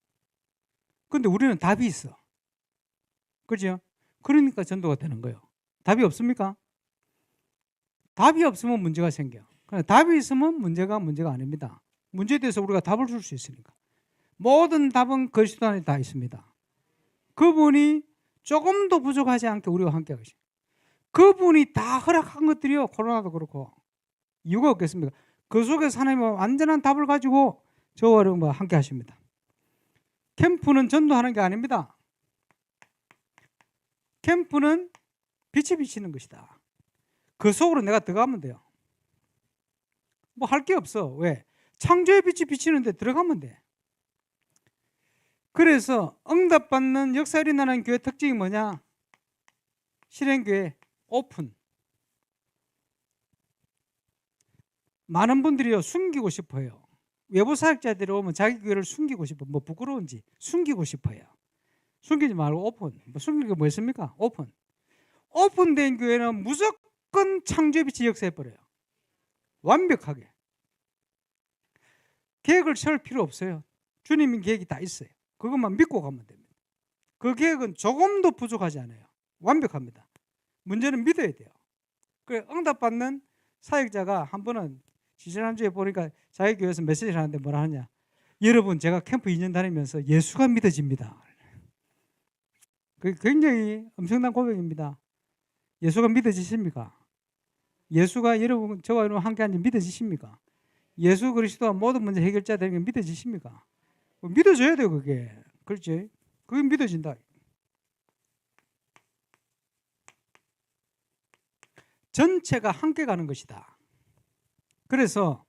A: 근데 우리는 답이 있어. 그죠? 그러니까 전도가 되는 거예요. 답이 없습니까? 답이 없으면 문제가 생겨. 답이 있으면 문제가 아닙니다. 문제에 대해서 우리가 답을 줄 수 있으니까. 모든 답은 그리스도 안에 다 있습니다. 그분이 조금도 부족하지 않게 우리와 함께 하시고 그분이 다 허락한 것들이요. 코로나도 그렇고 이유가 없겠습니까? 그 속에서 하나님은 완전한 답을 가지고 저와 여러분과 함께 하십니다. 캠프는 전도하는 게 아닙니다. 캠프는 빛이 비치는 것이다. 그 속으로 내가 들어가면 돼요. 뭐 할 게 없어. 왜? 창조의 빛이 비치는데 들어가면 돼. 그래서 응답받는 역사 일어나는 교회 특징이 뭐냐? 실행교회 오픈. 많은 분들이요 숨기고 싶어요. 외부 사역자들이 오면 자기 교회를 숨기고 싶어. 뭐 부끄러운지 숨기고 싶어요. 숨기지 말고 오픈. 뭐 숨길 게 뭐 있습니까? 오픈. 오픈된 교회는 무조건 창조의 빛이 역사해버려요. 완벽하게. 계획을 세울 필요 없어요. 주님의 계획이 다 있어요. 그것만 믿고 가면 됩니다. 그 계획은 조금도 부족하지 않아요. 완벽합니다. 문제는 믿어야 돼요. 그래 응답받는 사역자가 한 번은 지난주에 보니까 자기 교회에서 메시지를 하는데 뭐라 하냐? 여러분 제가 캠프 2년 다니면서 예수가 믿어집니다. 그게 굉장히 엄청난 고백입니다. 예수가 믿어지십니까? 예수가 여러분 저와 여러분 함께하는지 믿어지십니까? 예수 그리스도가 모든 문제 해결자 되는 게 믿어지십니까? 믿어져야 돼요 그게. 그렇지? 그게 믿어진다. 전체가 함께 가는 것이다. 그래서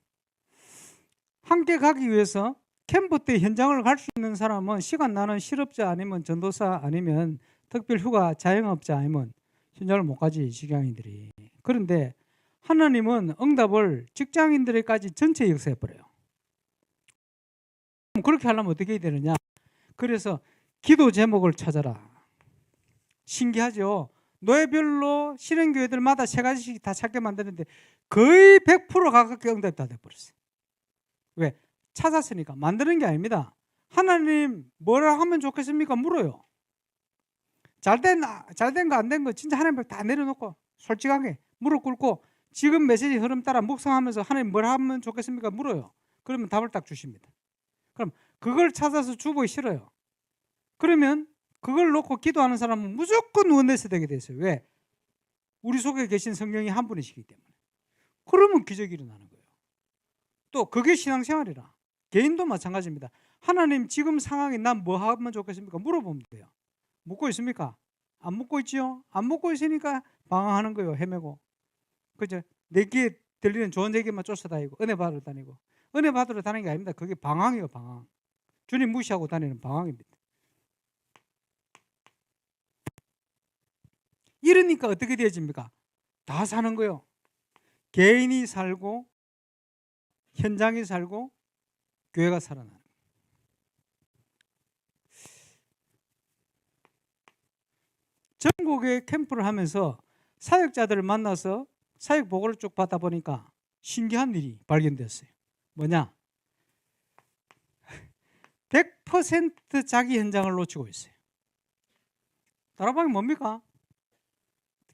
A: 함께 가기 위해서 캠프 때 현장을 갈 수 있는 사람은 시간 나는 실업자 아니면 전도사 아니면 특별 휴가 자영업자 아니면 현장을 못 가지 직장인들이. 그런데 하나님은 응답을 직장인들에까지 전체 역사해 버려요. 그렇게 하려면 어떻게 해야 되느냐? 그래서 기도 제목을 찾아라. 신기하죠? 노예별로 실행교회들마다 세 가지씩 다 찾게 만드는데 거의 100% 가깝게 응답이 다 돼버렸어요. 왜? 찾았으니까. 만드는 게 아닙니다. 하나님 뭐라 하면 좋겠습니까? 물어요. 잘된 거 안 된 거 진짜 하나님 다 내려놓고 솔직하게 무릎 꿇고 지금 메시지 흐름 따라 묵상하면서 하나님 뭘 하면 좋겠습니까? 물어요. 그러면 답을 딱 주십니다. 그럼 그걸 찾아서 주보기 싫어요. 그러면 그걸 놓고 기도하는 사람은 무조건 원내서 되게 돼 있어요. 왜? 우리 속에 계신 성령이 한 분이시기 때문에. 그러면 기적이 일어나는 거예요. 또 그게 신앙생활이라. 개인도 마찬가지입니다. 하나님 지금 상황에 난 뭐 하면 좋겠습니까? 물어보면 돼요. 묻고 있습니까? 안 묻고 있지요? 안 묻고 있으니까 방황하는 거예요. 헤매고. 그죠? 내 귀에 들리는 좋은 얘기만 쫓아다니고 은혜 받으러 다니고. 은혜 받으러 다니는 게 아닙니다. 그게 방황이에요. 방황. 주님 무시하고 다니는 방황입니다. 이러니까 어떻게 되어집니까? 다 사는 거예요. 개인이 살고 현장이 살고 교회가 살아나는. 전국에 캠프를 하면서 사역자들을 만나서 사역 보고를 쭉 받다 보니까 신기한 일이 발견됐어요. 뭐냐? 100% 자기 현장을 놓치고 있어요. 다락방이 뭡니까?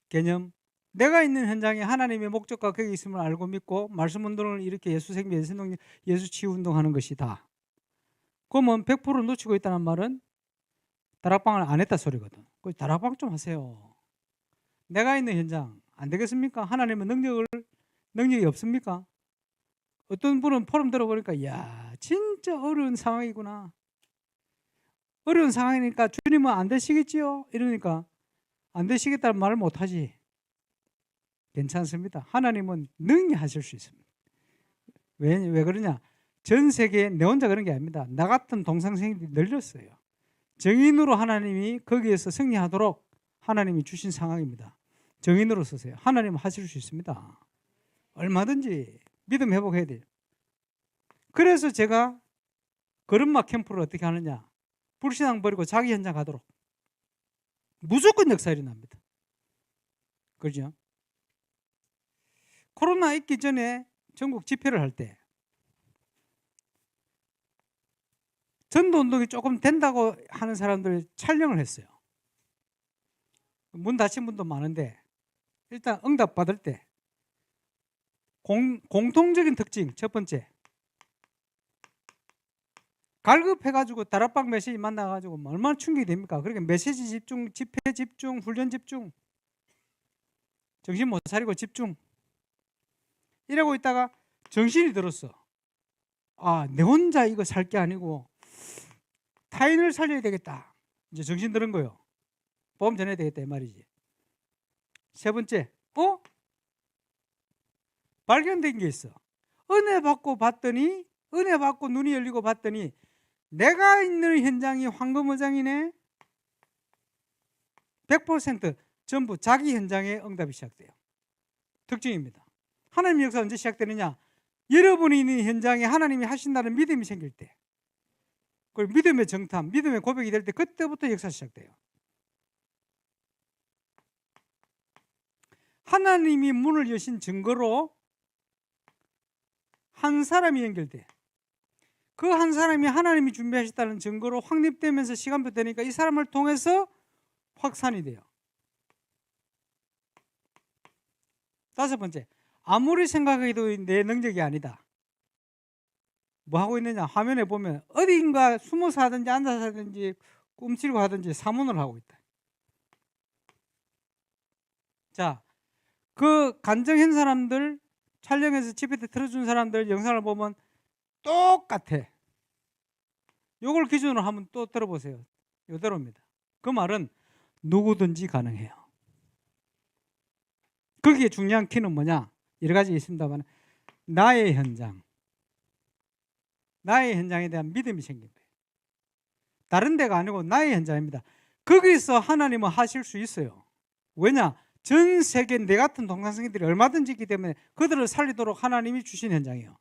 A: 개념. 내가 있는 현장에 하나님의 목적과 계획이 있음을 알고 믿고 말씀 운동을 이렇게 예수 생명, 예수 운동, 예수 치유 운동하는 것이다. 그러면 100% 놓치고 있다는 말은 다락방을 안 했다 소리거든. 그 다락방 좀 하세요. 내가 있는 현장 안 되겠습니까? 하나님은 능력이 없습니까? 어떤 분은 포럼 들어보니까 야 진짜 어려운 상황이구나. 어려운 상황이니까 주님은 안 되시겠지요? 이러니까 안 되시겠다는 말을 못하지. 괜찮습니다. 하나님은 능히 하실 수 있습니다. 왜 그러냐? 전 세계에 내 혼자 그런 게 아닙니다. 나 같은 동상생들이 늘렸어요. 정인으로 하나님이 거기에서 승리하도록 하나님이 주신 상황입니다. 정인으로 쓰세요. 하나님은 하실 수 있습니다. 얼마든지 믿음 회복해야 돼요. 그래서 제가 걸음마 캠프를 어떻게 하느냐? 불신앙 버리고 자기 현장 가도록 무조건 역사 일어납니다. 그렇죠? 코로나 있기 전에 전국 집회를 할 때 전도 운동이 조금 된다고 하는 사람들 촬영을 했어요. 문 닫힌 분도 많은데 일단 응답 받을 때 공통적인 특징 첫 번째, 갈급해가지고 다락방 메시지 만나가지고 얼마나 충격이 됩니까? 그러니까 메시지 집중, 집회 집중, 훈련 집중, 정신 못 차리고 집중 이러고 있다가 정신이 들었어. 아, 내 혼자 이거 살 게 아니고 타인을 살려야 되겠다. 이제 정신 들은 거예요. 보험 전해야 되겠다 이 말이지. 세 번째, 발견된 게 있어. 은혜 받고 봤더니, 은혜 받고 눈이 열리고 봤더니 내가 있는 현장이 황금어장이네. 100% 전부 자기 현장에 응답이 시작돼요. 특징입니다. 하나님의 역사 언제 시작되느냐? 여러분이 있는 현장에 하나님이 하신다는 믿음이 생길 때, 그리고 믿음의 정탐, 믿음의 고백이 될 때 그때부터 역사 시작돼요. 하나님이 문을 여신 증거로 한 사람이 연결돼. 그 한 사람이 하나님이 준비하셨다는 증거로 확립되면서 시간표 되니까 이 사람을 통해서 확산이 돼요. 다섯 번째, 아무리 생각해도 내 능력이 아니다. 뭐 하고 있느냐? 화면에 보면 어딘가 숨어서 하든지 앉아서 하든지 꿈치고 하든지 사문을 하고 있다. 자, 그 간증한 사람들, 촬영해서 집회 때 틀어준 사람들 영상을 보면 똑같아. 요걸 기준으로 한번 또 들어보세요. 이대로입니다. 그 말은 누구든지 가능해요. 거기에 중요한 키는 뭐냐? 여러 가지 있습니다만 나의 현장에 대한 믿음이 생긴 거예요. 다른 데가 아니고 나의 현장입니다. 거기서 하나님은 하실 수 있어요. 왜냐? 전 세계 내 같은 동상생들이 얼마든지 있기 때문에 그들을 살리도록 하나님이 주신 현장이에요.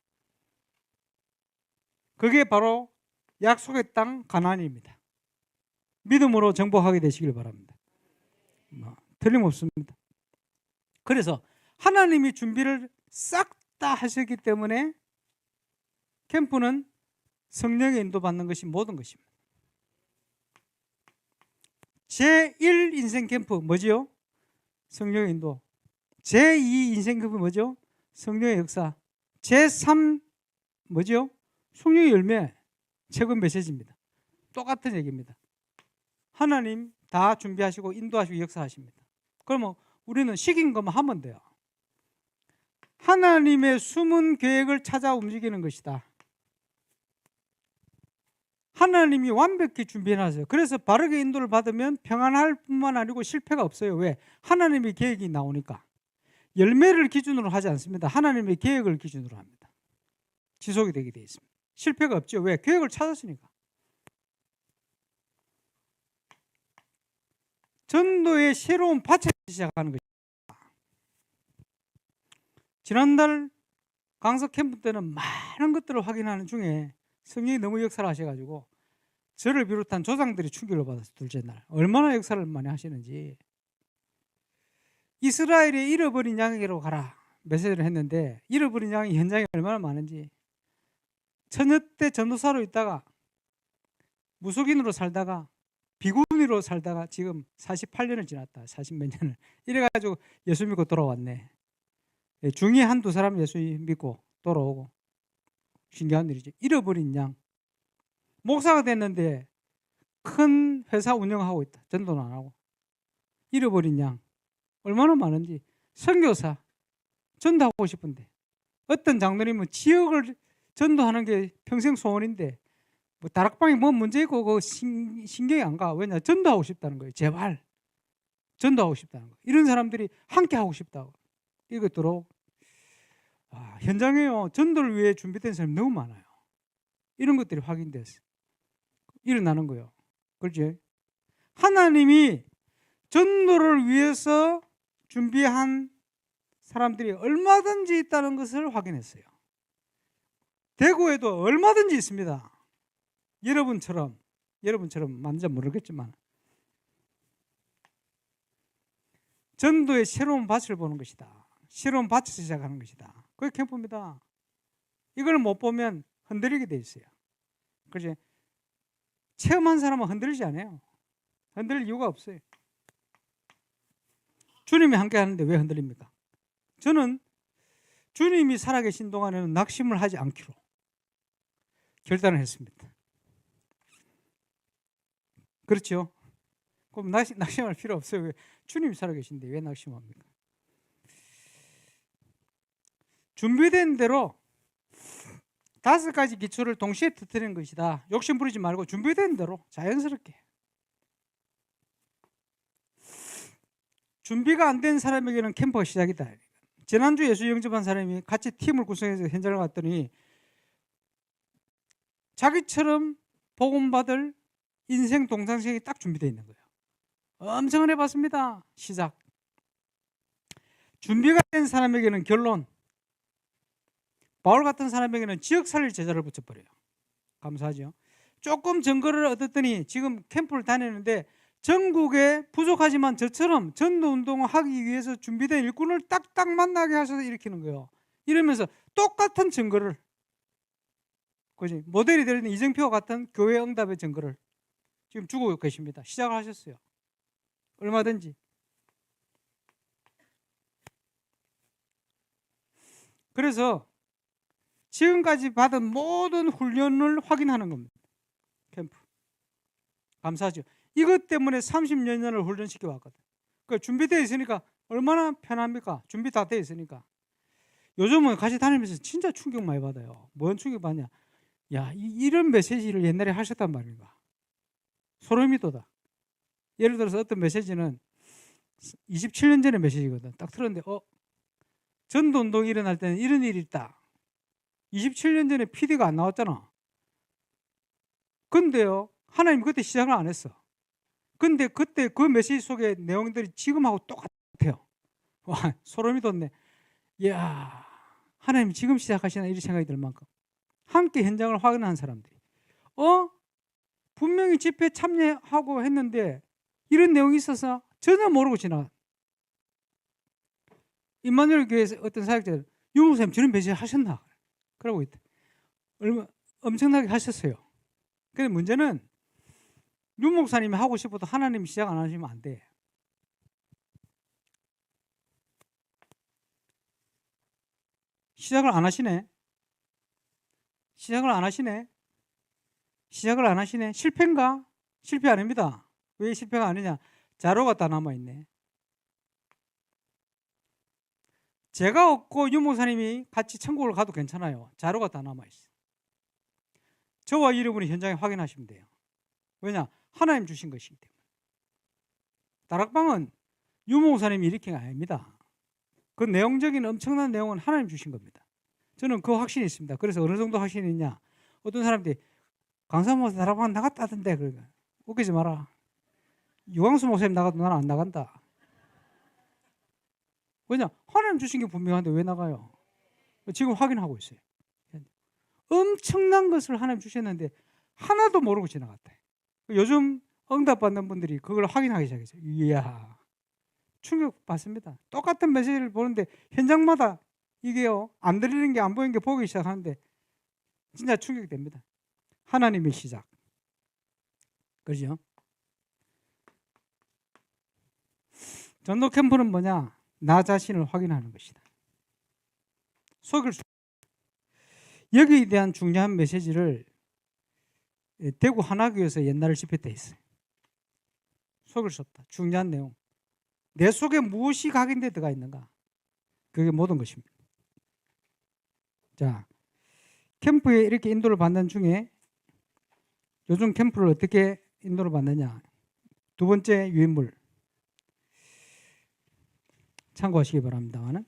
A: 그게 바로 약속의 땅 가나안입니다. 믿음으로 정복하게 되시길 바랍니다. 틀림없습니다. 그래서 하나님이 준비를 싹 다 하셨기 때문에 캠프는 성령의 인도받는 것이 모든 것입니다. 제1 인생 캠프 뭐지요? 성령의 인도. 제2 인생 캠프 뭐죠? 성령의 역사. 제3 뭐죠? 성령의 열매. 최근 메시지입니다. 똑같은 얘기입니다. 하나님 다 준비하시고 인도하시고 역사하십니다. 그러면 우리는 시킨 것만 하면 돼요. 하나님의 숨은 계획을 찾아 움직이는 것이다. 하나님이 완벽히 준비해놨어요. 그래서 바르게 인도를 받으면 평안할 뿐만 아니고 실패가 없어요. 왜? 하나님의 계획이 나오니까. 열매를 기준으로 하지 않습니다. 하나님의 계획을 기준으로 합니다. 지속이 되게 되어 있습니다. 실패가 없죠. 왜? 계획을 찾았으니까. 전도의 새로운 밭을 시작하는 것입니다. 지난달 강서 캠프 때는 많은 것들을 확인하는 중에 성령이 너무 역사를 하셔가지고 저를 비롯한 조상들이 충격을 받았어요. 둘째 날 얼마나 역사를 많이 하시는지. 이스라엘의 잃어버린 양에게로 가라 메시지를 했는데 잃어버린 양이 현장에 얼마나 많은지. 처녀 때 전도사로 있다가 무속인으로 살다가 비구니로 살다가 지금 48년을 지났다. 40몇 년을. 이래가지고 예수 믿고 돌아왔네. 중에 한두 사람 예수 믿고 돌아오고. 신기한 일이죠. 잃어버린 양. 목사가 됐는데 큰 회사 운영하고 있다. 전도는 안 하고. 잃어버린 양. 얼마나 많은지. 선교사. 전도하고 싶은데. 어떤 장로님은 지역을 전도하는 게 평생 소원인데 뭐 다락방에 뭐 문제 있고 그거 신경이 안 가. 왜냐? 전도하고 싶다는 거예요. 제발. 전도하고 싶다는 거예요. 이런 사람들이 함께 하고 싶다고. 이거 들어. 현장에요. 전도를 위해 준비된 사람이 너무 많아요. 이런 것들이 확인돼서 일어나는 거예요. 그렇지? 하나님이 전도를 위해서 준비한 사람들이 얼마든지 있다는 것을 확인했어요. 대구에도 얼마든지 있습니다. 여러분처럼 맞는지 모르겠지만 전도의 새로운 밭을 보는 것이다. 새로운 밭에서 시작하는 것이다. 그게 캠프입니다. 이걸 못 보면 흔들리게 돼 있어요. 그렇지? 체험한 사람은 흔들리지 않아요. 흔들릴 이유가 없어요. 주님이 함께 하는데 왜 흔들립니까? 저는 주님이 살아계신 동안에는 낙심을 하지 않기로 결단을 했습니다. 그렇죠? 그럼 낙심할 필요 없어요. 왜? 주님이 살아계신데 왜 낙심합니까? 준비된 대로 5가지 기초를 동시에 터뜨리는 것이다. 욕심 부리지 말고 준비된 대로 자연스럽게. 준비가 안 된 사람에게는 캠프가 시작이다. 지난주 예수 영접한 사람이 같이 팀을 구성해서 현장을 갔더니 자기처럼 복음받을 인생 동상생이 딱 준비되어 있는 거예요. 엄청 해봤습니다. 시작. 준비가 된 사람에게는 결론. 바울 같은 사람에게는 지역 살릴 제자를 붙여버려요. 감사하죠. 조금 증거를 얻었더니 지금 캠프를 다니는데 전국에 부족하지만 저처럼 전도운동을 하기 위해서 준비된 일꾼을 딱딱 만나게 하셔서 일으키는 거예요. 이러면서 똑같은 증거를, 그지? 모델이 되는 이정표와 같은 교회 응답의 증거를 지금 주고 계십니다. 시작을 하셨어요. 얼마든지. 그래서 지금까지 받은 모든 훈련을 확인하는 겁니다. 캠프. 감사하죠. 이것 때문에 30여 년을 훈련시켜 왔거든. 그러니까 준비되어 있으니까 얼마나 편합니까? 준비 다 되어 있으니까. 요즘은 같이 다니면서 진짜 충격 많이 받아요. 뭔 충격 받냐? 야, 이런 메시지를 옛날에 하셨단 말인가? 소름이 돋아. 예를 들어서 어떤 메시지는 27년 전의 메시지거든. 딱 틀었는데 전도운동이 일어날 때는 이런 일이 있다. 27년 전에 PD가 안 나왔잖아. 근데요, 하나님 그때 시작을 안 했어. 근데 그때 그 메시지 속의 내용들이 지금하고 똑같아요. 와, 소름이 돋네. 이야, 하나님 지금 시작하시나 이런 생각이 들 만큼 함께 현장을 확인한 사람들이 분명히 집회에 참여하고 했는데 이런 내용이 있어서 전혀 모르고 지나가. 임마누엘 교회에서 어떤 사역자들 유목사님 저런 메시지 하셨나? 그러고 있다. 엄청나게 하셨어요. 근데 문제는 유목사님이 하고 싶어도 하나님이 시작 안 하시면 안 돼. 시작을 안 하시네. 시작을 안 하시네. 시작을 안 하시네. 실패인가? 실패 아닙니다. 왜 실패가 아니냐? 자료가 다 남아있네. 제가 없고 유목사님이 같이 천국을 가도 괜찮아요. 자료가 다 남아있어요. 저와 여러분이 현장에 확인하시면 돼요. 왜냐? 하나님 주신 것이기 때문에. 다락방은 유목사님이 일으킨 게 아닙니다. 그 내용적인 엄청난 내용은 하나님 주신 겁니다. 저는 그 확신이 있습니다. 그래서 어느 정도 확신이 있냐? 어떤 사람들이 강사 목사 다락방 나갔다던데 그러니까 웃기지 마라. 유광수 목사님 나가도 나는 안 나간다. 왜냐? 하나님 주신 게 분명한데 왜 나가요? 지금 확인하고 있어요. 엄청난 것을 하나님 주셨는데 하나도 모르고 지나갔다. 요즘 응답받는 분들이 그걸 확인하기 시작했어요. 이야, 충격 받습니다. 똑같은 메시지를 보는데 현장마다 이게요, 안 들리는 게 안 보이는 게 보기 시작하는데 진짜 충격이 됩니다. 하나님의 시작. 그렇죠? 전도 캠프는 뭐냐? 나 자신을 확인하는 것이다. 속일 수. 여기에 대한 중요한 메시지를 대구 하나교에서 옛날에 집회 때 했어요. 속일 수 없다. 중요한 내용. 내 속에 무엇이 각인되어 들어가 있는가? 그게 모든 것입니다. 자, 캠프에 이렇게 인도를 받는 중에 요즘 캠프를 어떻게 인도를 받느냐? 두 번째 유인물 참고하시기 바랍니다만은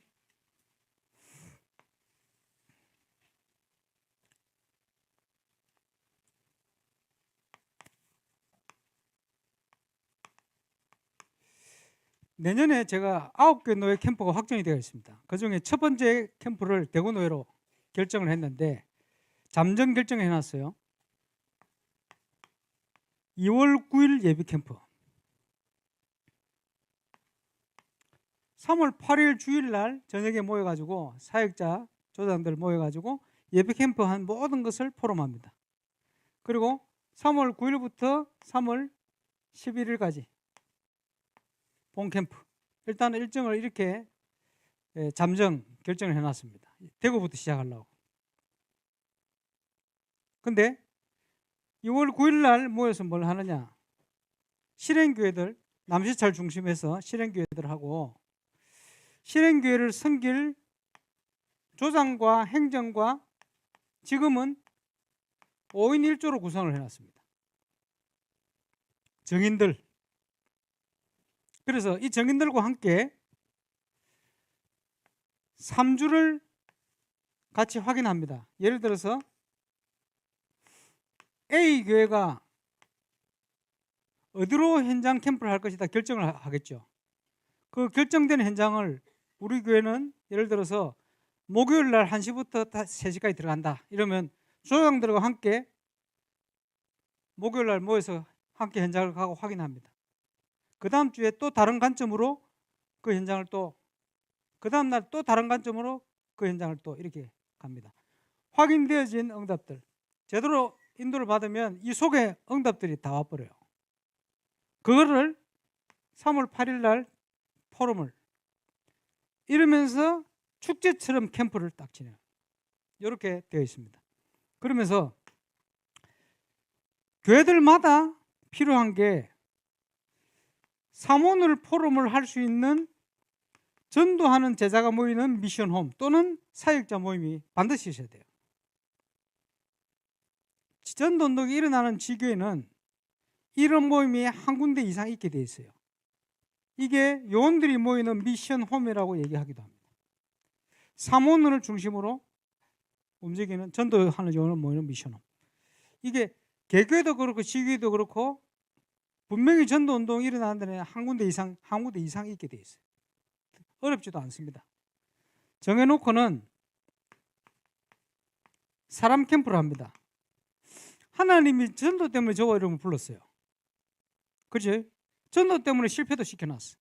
A: 내년에 제가 9개 노예 캠프가 확정이 되어 있습니다. 그중에 첫 번째 캠프를 대구 노예로 결정을 했는데 잠정 결정을 해놨어요. 2월 9일 예비 캠프, 3월 8일 주일날 저녁에 모여가지고 사역자, 조장들 모여가지고 예비 캠프 한 모든 것을 포럼합니다. 그리고 3월 9일부터 3월 11일까지 본 캠프. 일단은 일정을 이렇게 잠정 결정을 해놨습니다. 대구부터 시작하려고. 근데 6월 9일날 모여서 뭘 하느냐? 실행교회들, 남시찰 중심에서 실행교회들하고 실행교회를 섬길 조장과 행정과 지금은 5인 1조로 구성을 해놨습니다. 정인들. 그래서 이 정인들과 함께 3주를 같이 확인합니다. 예를 들어서 A 교회가 어디로 현장 캠프를 할 것이다 결정을 하겠죠. 그 결정된 현장을 우리 교회는 예를 들어서 목요일 날 1시부터 3시까지 들어간다. 이러면 조장들과 함께 목요일 날 모여서 함께 현장을 가고 확인합니다. 그 다음 주에 또 다른 관점으로 그 현장을 또 그 다음 날 또 다른 관점으로 그 현장을 또 이렇게 갑니다. 확인되어진 응답들, 제대로 인도를 받으면 이 속에 응답들이 다 와버려요. 그거를 3월 8일 날 포럼을 이러면서 축제처럼 캠프를 딱 진행해요. 이렇게 되어 있습니다. 그러면서 교회들마다 필요한 게 사모늘 포럼을 할 수 있는 전도하는 제자가 모이는 미션홈 또는 사역자 모임이 반드시 있어야 돼요. 전도운동이 일어나는 지교회는 이런 모임이 한 군데 이상 있게 되어 있어요. 이게 요원들이 모이는 미션홈이라고 얘기하기도 합니다. 사모늘을 중심으로 움직이는 전도하는 요원을 모이는 미션홈. 이게 개교회도 그렇고 지교회도 그렇고 분명히 전도운동이 일어나는 데는 한 군데 이상 있게 되어 있어요. 어렵지도 않습니다. 정해놓고는 사람 캠프를 합니다. 하나님이 전도 때문에 저와 여러분 불렀어요. 그렇지? 전도 때문에 실패도 시켜놨어.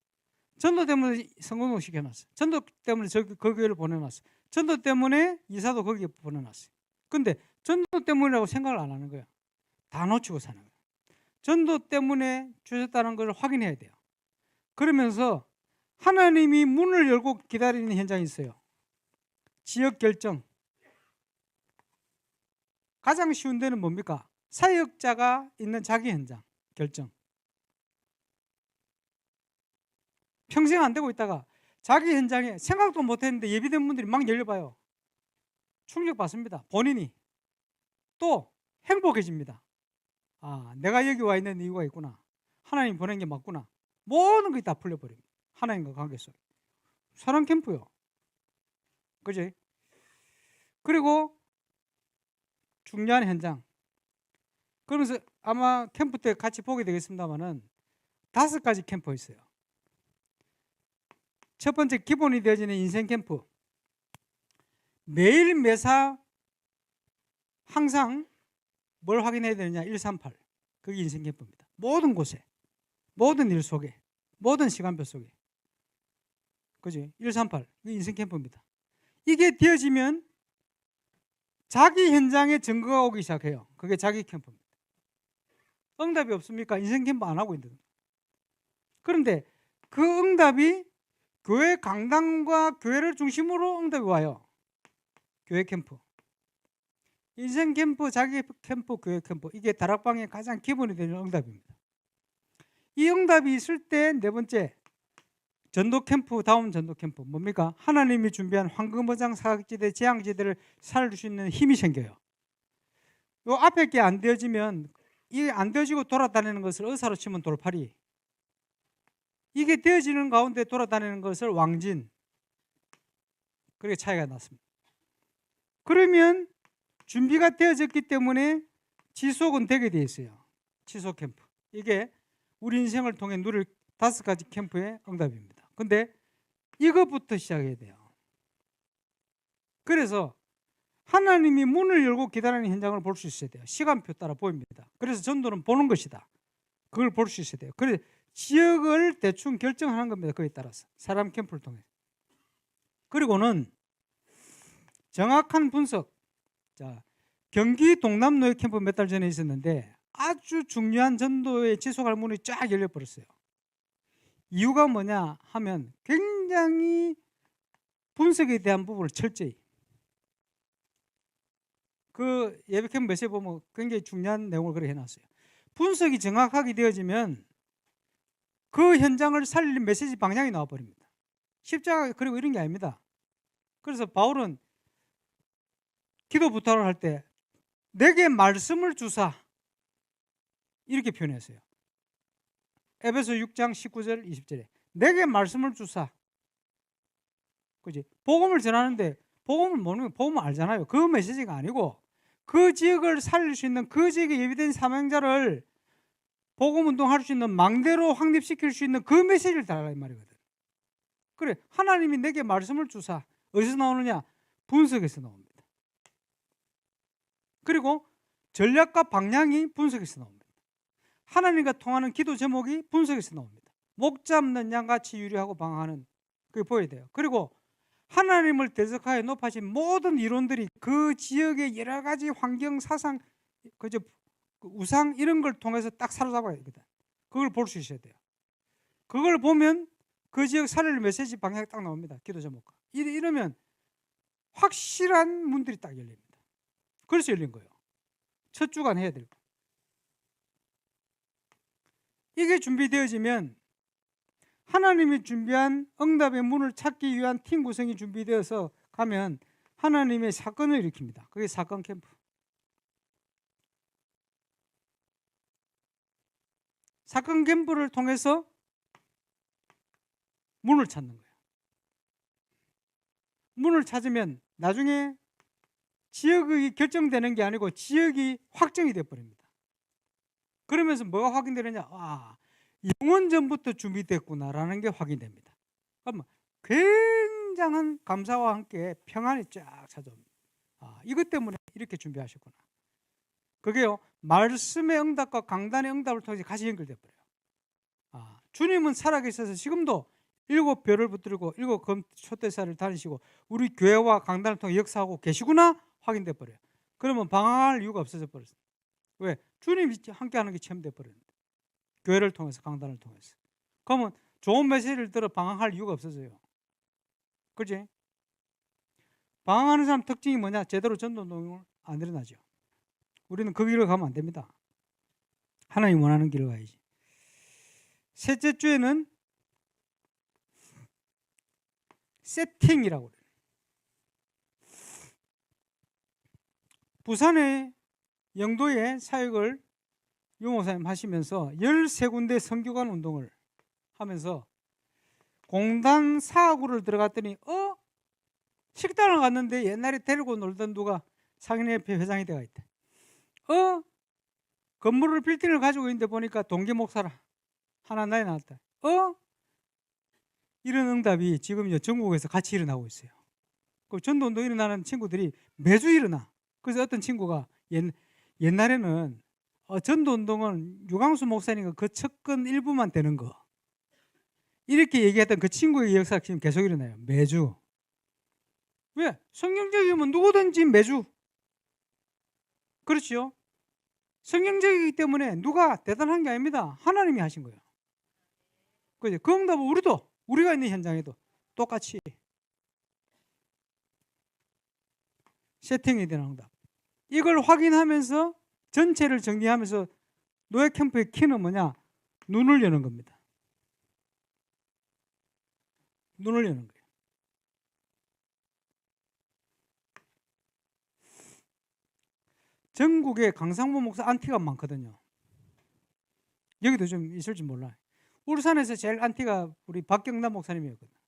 A: 전도 때문에 성공도 시켜놨어. 전도 때문에 그 교회를 보내놨어. 전도 때문에 이사도 거기에 보내놨어요. 근데 전도 때문이라고 생각을 안 하는 거예요. 다 놓치고 사는 거예요. 전도 때문에 주셨다는 걸 확인해야 돼요. 그러면서 하나님이 문을 열고 기다리는 현장이 있어요. 지역 결정. 가장 쉬운 데는 뭡니까? 사역자가 있는 자기 현장 결정. 평생 안 되고 있다가 자기 현장에 생각도 못했는데 예비된 분들이 막 열려봐요. 충격받습니다. 본인이. 또 행복해집니다. 아, 내가 여기 와 있는 이유가 있구나. 하나님 보낸 게 맞구나. 모든 것이 다 풀려버립니다. 하나님과 관계 속에. 사랑 캠프요. 그지? 그리고 중요한 현장. 그러면서 아마 캠프 때 같이 보게 되겠습니다만은 5가지 캠프 있어요. 첫 번째 기본이 되어지는 인생 캠프. 매일 매사 항상 뭘 확인해야 되느냐? 138. 그게 인생 캠프입니다. 모든 곳에, 모든 일 속에, 모든 시간표 속에. 그지? 138. 그게 인생 캠프입니다. 이게 되어지면 자기 현장에 증거가 오기 시작해요. 그게 자기 캠프입니다. 응답이 없습니까? 인생 캠프 안 하고 있는. 그런데 그 응답이 교회 강단과 교회를 중심으로 응답이 와요. 교회 캠프. 인생 캠프, 자기 캠프, 교회 캠프. 이게 다락방의 가장 기본이 되는 응답입니다. 이 응답이 있을 때 네 번째, 전도 캠프, 다음 전도 캠프 뭡니까? 하나님이 준비한 황금어장 사각지대, 재앙지대를 살릴 수 있는 힘이 생겨요. 요 앞에 게 안 되어지면, 이게 안 되어지고 돌아다니는 것을 의사로 치면 돌팔이, 이게 되어지는 가운데 돌아다니는 것을 왕진, 그렇게 차이가 났습니다. 그러면 준비가 되어졌기 때문에 지속은 되게 되어 있어요. 지속 캠프. 이게 우리 인생을 통해 누릴 5가지 캠프의 응답입니다. 근데 이것부터 시작해야 돼요. 그래서 하나님이 문을 열고 기다리는 현장을 볼 수 있어야 돼요. 시간표 따라 보입니다. 그래서 전도는 보는 것이다. 그걸 볼 수 있어야 돼요. 그래서 지역을 대충 결정하는 겁니다. 거기에 따라서 사람 캠프를 통해. 그리고는 정확한 분석. 자, 경기 동남로에 캠프 몇 달 전에 있었는데 아주 중요한 전도에 지속할 문이 쫙 열려버렸어요. 이유가 뭐냐 하면 굉장히 분석에 대한 부분을 철저히, 그 예배 캠프 메시지 보면 굉장히 중요한 내용을 그렇게 해놨어요. 분석이 정확하게 되어지면 그 현장을 살리는 메시지 방향이 나와버립니다. 십자가 그리고 이런 게 아닙니다. 그래서 바울은 기도 부탁을 할 때 내게 말씀을 주사 이렇게 표현했어요. 에베소 6장 19절 20절에 내게 말씀을 주사. 그지? 복음을 전하는데 복음을 모르는, 복음을 알잖아요. 그 메시지가 아니고 그 지역을 살릴 수 있는, 그 지역에 예비된 사명자를 복음 운동할 수 있는, 망대로 확립시킬 수 있는 그 메시지를 달라 이 말이거든. 그래, 하나님이 내게 말씀을 주사. 어디서 나오느냐? 분석에서 나옵니다. 그리고 전략과 방향이 분석에서 나옵니다. 하나님과 통하는 기도 제목이 분석에서 나옵니다. 목 잡는 양같이 유리하고 방황하는, 그게 보여야 돼요. 그리고 하나님을 대적하여 높아진 모든 이론들이 그 지역의 여러 가지 환경, 사상, 그저 우상 이런 걸 통해서 딱 사로잡아야 되거든. 그걸 볼 수 있어야 돼요. 그걸 보면 그 지역 살릴 메시지 방향이 딱 나옵니다. 기도 제목과. 이러면 확실한 문들이 딱 열립니다. 그래서 열린 거예요. 첫 주간 해야 될 거. 이게 준비되어지면 하나님이 준비한 응답의 문을 찾기 위한 팀 구성이 준비되어서 가면 하나님의 사건을 일으킵니다. 그게 사건 캠프. 사건 캠프를 통해서 문을 찾는 거예요. 문을 찾으면 나중에 지역이 결정되는 게 아니고 지역이 확정이 되어버립니다. 그러면서 뭐가 확인되느냐? 아, 영원전부터 준비됐구나라는 게 확인됩니다. 그러면 굉장한 감사와 함께 평안이 쫙 찾아옵니다. 아, 이것 때문에 이렇게 준비하셨구나. 그게요, 말씀의 응답과 강단의 응답을 통해서 같이 연결돼 버려요. 아, 주님은 살아계셔서 지금도 7별을 붙들고 7검 초대사를 다니시고 우리 교회와 강단을 통해 역사하고 계시구나 확인돼 버려요. 그러면 방황할 이유가 없어져 버렸어요. 왜? 주님이 함께하는 게 체험돼 버렸는데, 교회를 통해서, 강단을 통해서. 그러면 좋은 메시지를 들어 방황할 이유가 없어져요. 그렇지? 방황하는 사람 특징이 뭐냐? 제대로 전도운동을 안 일어나죠. 우리는 그 길을 가면 안 됩니다. 하나님 원하는 길을 가야지. 셋째 주에는 세팅이라고 그래요. 부산의 영도의 사역을 유 목사님 하시면서 13군데 선교관 운동을 하면서 공단 사구를 들어갔더니 식당을 갔는데 옛날에 데리고 놀던 누가 상인협회 회장이 되어 있대. 건물을 빌딩을 가지고 있는데 보니까 동기 목사라 하나 나왔다. 이런 응답이 지금 전국에서 같이 일어나고 있어요. 그 전도운동 일어나는 친구들이 매주 일어나. 그래서 어떤 친구가 옛날에는 전도운동은 유광수 목사님과 그 척근 일부만 되는 거 이렇게 얘기했던 그 친구의 역사가 지금 계속 일어나요. 매주. 왜? 성경적이면 누구든지 매주. 그렇죠? 성경적이기 때문에 누가 대단한 게 아닙니다. 하나님이 하신 거예요. 그죠? 그 응답은 우리가 있는 현장에도 똑같이 세팅이 되는 응답. 이걸 확인하면서 전체를 정리하면서 노예 캠프의 키는 뭐냐? 눈을 여는 겁니다. 눈을 여는 거예요. 전국에 강상모 목사 안티가 많거든요. 여기도 좀 있을지 몰라요. 울산에서 제일 안티가 우리 박경남 목사님이었거든요.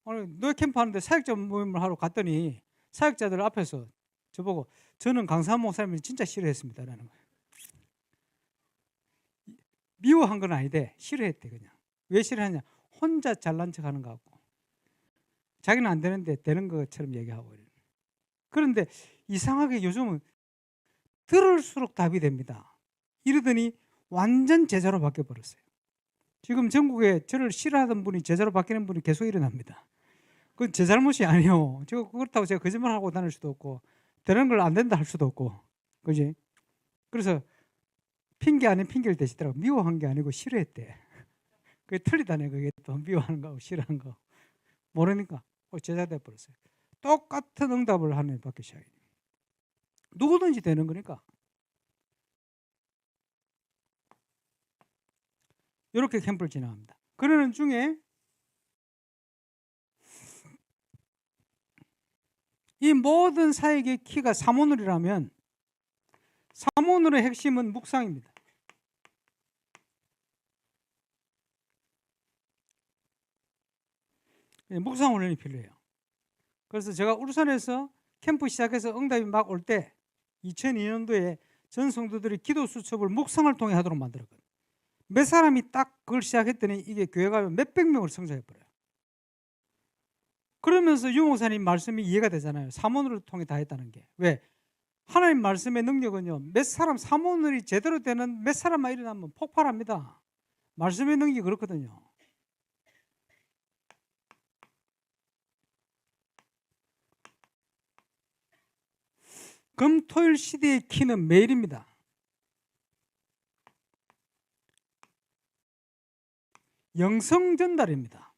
A: 오늘 노예 캠프 하는데 사역자 모임을 하러 갔더니 사역자들 앞에서 저보고 저는 강상모 목사님을 진짜 싫어했습니다 라는 거예요. 미워한 건 아닌데 싫어했대. 그냥 왜 싫어하냐? 혼자 잘난 척 하는 것 같고 자기는 안 되는데 되는 것처럼 얘기하고. 그런데 이상하게 요즘은 들을수록 답이 됩니다. 이러더니 완전 제자로 바뀌어버렸어요. 지금 전국에 저를 싫어하던 분이 제자로 바뀌는 분이 계속 일어납니다. 그건 제 잘못이 아니에요. 그렇다고 제가 거짓말하고 다닐 수도 없고 되는 걸 안 된다 할 수도 없고, 그지? 그래서 핑계 아닌 핑계를 대시더라고. 미워한 게 아니고 싫어했대. 그게 틀리다네. 그게 또 미워하는 거하고 싫어하는 거 모르니까 제자 돼버렸어요. 똑같은 응답을 하는 밖에 시작해요. 누구든지 되는 거니까. 이렇게 캠프를 진행합니다. 그러는 중에 이 모든 사역의 키가 사모늘이라면 사모늘의 핵심은 묵상입니다. 묵상 훈련이 필요해요. 그래서 제가 울산에서 캠프 시작해서 응답이 막 올 때 2002년도에 전 성도들이 기도 수첩을 묵상을 통해 하도록 만들었거든요. 몇 사람이 딱 그걸 시작했더니 이게 교회가 몇백 명을 성장해버려요. 그러면서 유 목사님 말씀이 이해가 되잖아요. 사모늘을 통해 다 했다는 게. 왜? 하나님 말씀의 능력은요, 몇 사람 사모늘이 제대로 되는 몇 사람만 일어나면 폭발합니다. 말씀의 능력이 그렇거든요. 금토일 시대의 키는 매일입니다. 영성 전달입니다.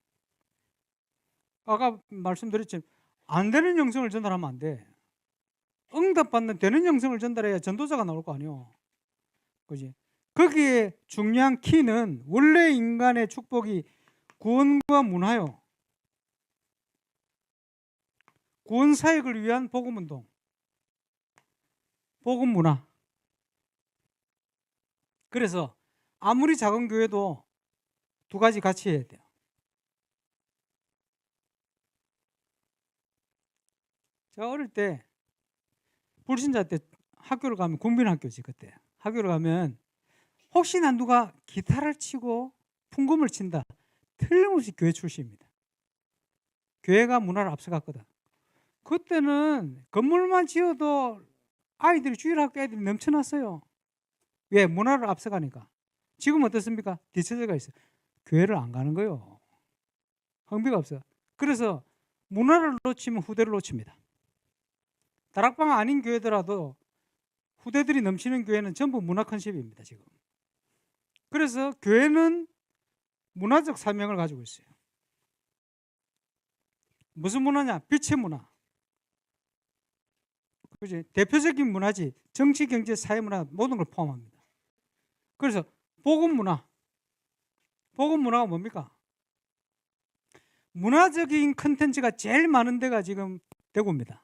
A: 아까 말씀드렸지만 안 되는 영성을 전달하면 안 돼. 응답받는 되는 영성을 전달해야 전도자가 나올 거 아니에요. 그지? 거기에 중요한 키는 원래 인간의 축복이 구원과 문화요. 구원 사역을 위한 복음 운동. 복음 문화. 그래서 아무리 작은 교회도 두 가지 같이 해야 돼요. 제가 어릴 때 불신자 때 학교를 가면 국민학교지 그때. 학교를 가면 혹시나 누가 기타를 치고 풍금을 친다. 틀림없이 교회 출신입니다. 교회가 문화를 앞서갔거든. 그때는 건물만 지어도 아이들이 주일학교 애들이 넘쳐났어요. 왜? 문화를 앞서가니까. 지금 어떻습니까? 뒤처져가 있어요. 교회를 안 가는 거예요. 흥미가 없어. 그래서 문화를 놓치면 후대를 놓칩니다. 다락방 아닌 교회더라도 후대들이 넘치는 교회는 전부 문화 컨셉입니다. 지금. 그래서 교회는 문화적 사명을 가지고 있어요. 무슨 문화냐? 빛의 문화. 그지? 대표적인 문화지. 정치, 경제, 사회 문화 모든 걸 포함합니다. 그래서 복음 문화. 복음 문화가 뭡니까? 문화적인 컨텐츠가 제일 많은 데가 지금 대구입니다.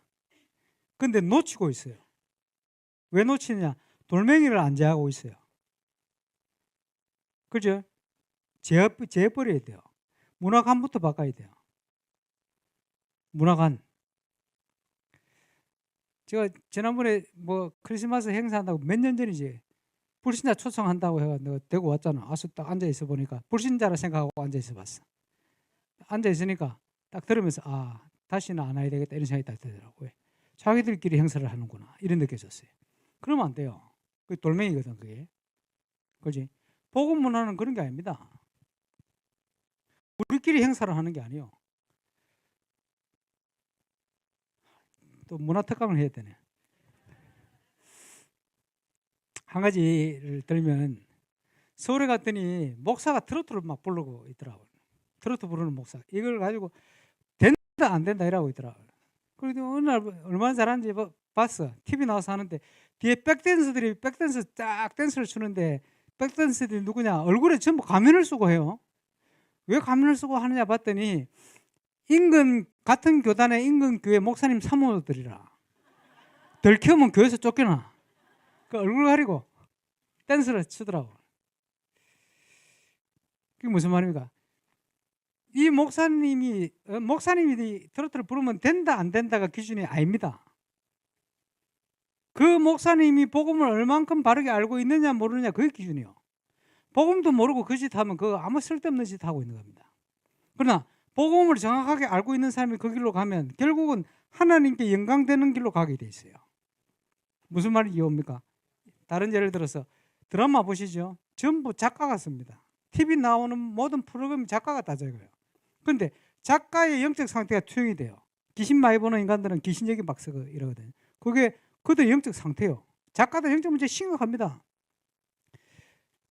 A: 근데 놓치고 있어요. 왜 놓치느냐? 돌멩이를 안 제하고 있어요. 그죠? 제해버려야 돼요. 문화관부터 바꿔야 돼요. 문화관. 제가 지난번에 뭐 크리스마스 행사한다고 몇 년 전이지 불신자 초청한다고 해가 내가 대구 왔잖아. 와서 딱 앉아있어 보니까 불신자라 생각하고 앉아있어 봤어. 앉아있으니까 딱 들으면서 아 다시는 안 와야 되겠다 이런 생각이 딱 들더라고요. 자기들끼리 행사를 하는구나 이런 느껴졌어요. 그러면 안 돼요. 그게 돌멩이거든 그게. 그렇지? 복음 문화는 그런 게 아닙니다. 우리끼리 행사를 하는 게 아니에요. 또 문화 특강을 해야 되네. 한 가지를 들면 서울에 갔더니 목사가 트로트를 막 부르고 있더라고요. 트로트 부르는 목사. 이걸 가지고 된다 안 된다 이라고 있더라고요. 그래도 어느 날 얼마나 잘하는지 봤어. TV 나와서 하는데 뒤에 백댄서들이 백댄서 쫙 댄스를 추는데 백댄서들이 누구냐? 얼굴에 전부 가면을 쓰고 해요. 왜 가면을 쓰고 하느냐 봤더니 같은 교단의 인근 교회 목사님 사모들이라. 들키면 교회에서 쫓겨나. 그 얼굴 가리고 댄스를 추더라고. 그게 무슨 말입니까? 이 목사님이 트로트를 부르면 된다 안 된다가 기준이 아닙니다. 그 목사님이 복음을 얼만큼 바르게 알고 있느냐 모르느냐 그게 기준이요. 복음도 모르고 그 짓 하면 그거 아무 쓸데없는 짓 하고 있는 겁니다. 그러나 복음을 정확하게 알고 있는 사람이 그 길로 가면 결국은 하나님께 영광되는 길로 가게 돼 있어요. 무슨 말인지 이해옵니까? 다른 예를 들어서 드라마 보시죠. 전부 작가가 씁니다. TV 나오는 모든 프로그램 작가가 다 적어요. 그런데 작가의 영적 상태가 투영이 돼요. 귀신 많이 보는 인간들은 귀신적인 막 쓰고 이러거든요. 그게 그들 영적 상태예요. 작가들 영적 문제 심각합니다.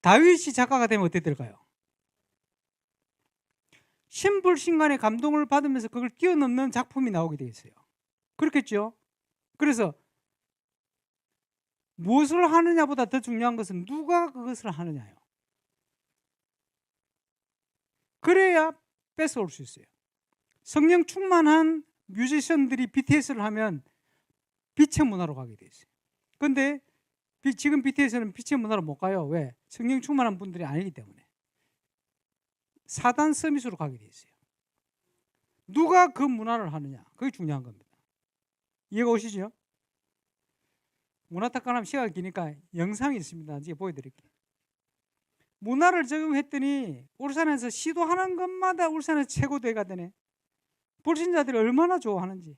A: 다윗이 작가가 되면 어떻게 될까요? 신불신간의 감동을 받으면서 그걸 뛰어넘는 작품이 나오게 되어 있어요. 그렇겠죠? 그래서 무엇을 하느냐보다 더 중요한 것은 누가 그것을 하느냐예요. 그래야 뺏어올 수 있어요. 성령 충만한 뮤지션들이 BTS를 하면 빛의 문화로 가게 돼 있어요. 그런데 지금 BTS는 빛의 문화로 못 가요. 왜? 성령 충만한 분들이 아니기 때문에. 사단 서밋으로 가게 돼 있어요. 누가 그 문화를 하느냐, 그게 중요한 겁니다. 이해가 오시죠? 문화탁관하면 시간이 기니까 영상이 있습니다. 나중에 보여드릴게요. 문화를 적용했더니 울산에서 시도하는 것마다 울산에서 최고대가 되네. 불신자들이 얼마나 좋아하는지.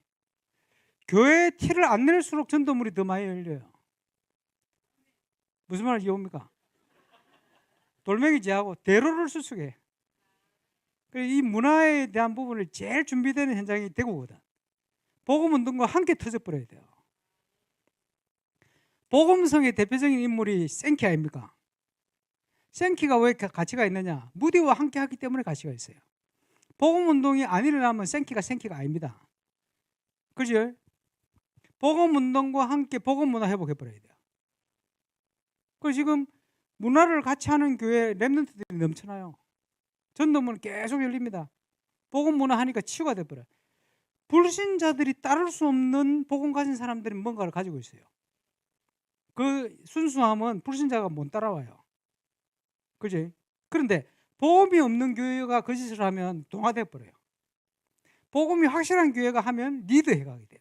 A: 교회 티를 안 낼수록 전도물이 더 많이 열려요. 무슨 말인지 이해옵니까? 돌멩이지하고 대로를 수축해. 이 문화에 대한 부분을 제일 준비되는 현장이 대구거든. 복음운동과 함께 터져버려야 돼요. 복음성의 대표적인 인물이 생키 아닙니까? 생키가 왜 가치가 있느냐? 무디와 함께 하기 때문에 가치가 있어요. 복음운동이 안 일어나면 생키가 아닙니다. 그죠? 복음운동과 함께 복음문화 회복해버려야 돼요. 그리고 지금 문화를 같이 하는 교회 랩런트들이 넘쳐나요. 전도문은 계속 열립니다. 복음문화 하니까 치유가 돼버려요. 불신자들이 따를 수 없는 복음 가진 사람들이 뭔가를 가지고 있어요. 그 순수함은 불신자가 못 따라와요. 그지? 그런데 복음이 없는 교회가 그 짓을 하면 동화돼 버려요. 복음이 확실한 교회가 하면 리드해 가게 돼요.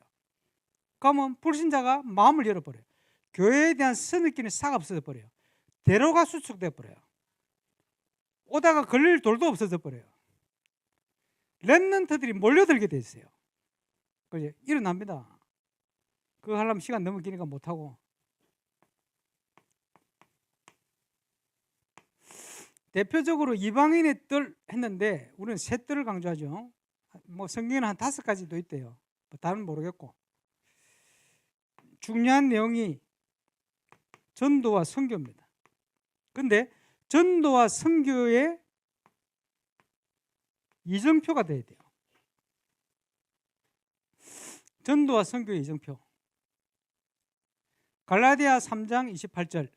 A: 그러면 불신자가 마음을 열어버려요. 교회에 대한 선입견이 싹 없어져 버려요. 대로가 수축돼 버려요. 오다가 걸릴 돌도 없어져 버려요. 랩런트들이 몰려들게 돼 있어요. 그지? 일어납니다. 그거 하려면 시간 너무 기니까 못하고. 대표적으로 이방인의 뜰 했는데 우리는 세 뜰을 강조하죠. 뭐 성경에는 한 5가지도 있대요. 뭐 다른 모르겠고. 중요한 내용이 전도와 선교입니다. 근데 전도와 선교의 이정표가 돼야 돼요. 전도와 선교의 이정표. 갈라디아 3장 28절.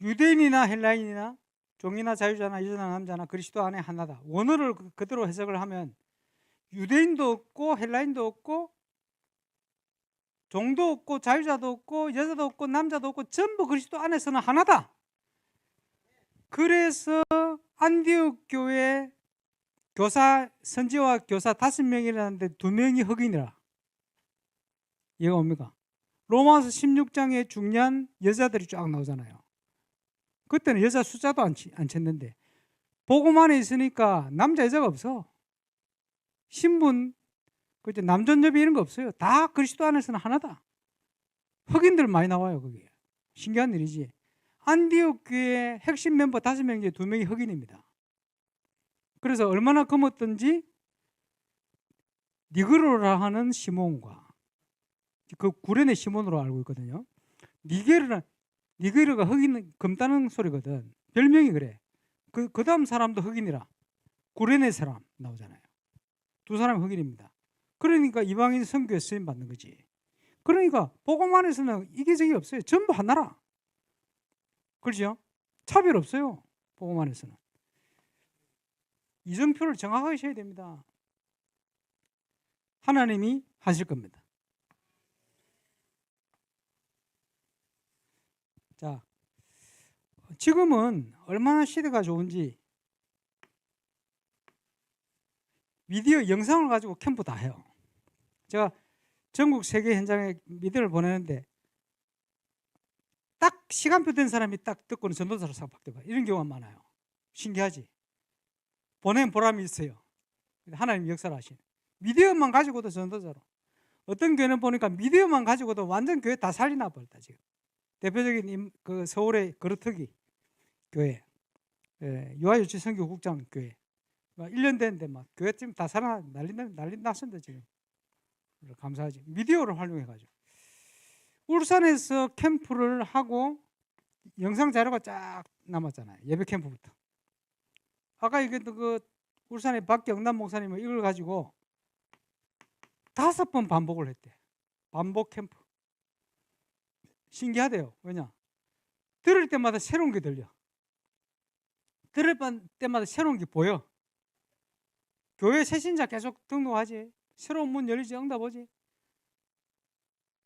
A: 유대인이나 헬라인이나 종이나 자유자나 여자나 남자나 그리스도 안에 하나다. 원어를 그대로 해석을 하면 유대인도 없고 헬라인도 없고 종도 없고 자유자도 없고 여자도 없고 남자도 없고 전부 그리스도 안에서는 하나다. 그래서 안디옥 교회 교사 선지와 교사 5명이라는데 2명이 흑인이라. 이해가 옵니까? 로마서 16장에 중요한 여자들이 쫙 나오잖아요. 그때는 여자 숫자도 안 챘는데 복음 안에 있으니까 남자 여자가 없어. 신분, 남존여비 이런 거 없어요. 다 그리스도 안에서는 하나다. 흑인들 많이 나와요. 그게 신기한 일이지. 안디옥 교회 핵심 멤버 5명 중에 2명이 흑인입니다. 그래서 얼마나 검었던지 니그로라 하는 시몬과 그 구레네 시몬으로 알고 있거든요. 니게르가 흑인 검다는 소리거든. 별명이 그래. 그 다음 사람도 흑인이라. 구레네 사람 나오잖아요. 두 사람이 흑인입니다. 그러니까 이방인 선교에 쓰임 받는 거지. 그러니까 복음 안에서는 이기적이 없어요. 전부 하나라. 그렇죠? 차별 없어요. 복음 안에서는. 이정표를 정확하게 해야 됩니다. 하나님이 하실 겁니다. 자, 지금은 얼마나 시대가 좋은지 미디어 영상을 가지고 캠프 다 해요. 제가 전국 세계 현장에 미디어를 보내는데 딱 시간표 된 사람이 딱 듣고는 전도사로 싹 바뀌어가. 이런 경우가 많아요. 신기하지? 보낸 보람이 있어요. 하나님 역사를 하시네. 미디어만 가지고도 전도자로. 어떤 교회는 보니까 미디어만 가지고도 완전 교회 다 살리나 버렸다 지금. 대표적인 그 서울의 거르터기 교회, 유아유치 선교국장 교회, 1년 됐는데 막 교회 지금 다 살아 난리 났습니다 지금. 감사하지. 미디어를 활용해가지고 울산에서 캠프를 하고 영상 자료가 쫙 남았잖아요. 예배 캠프부터. 아까 얘기했던 그 울산의 박경남 목사님은 이걸 가지고 5번 반복을 했대. 반복 캠프. 신기하대요. 왜냐? 들을 때마다 새로운 게 들려. 들을 때마다 새로운 게 보여. 교회 새신자 계속 등록하지. 새로운 문 열리지, 응답 오지.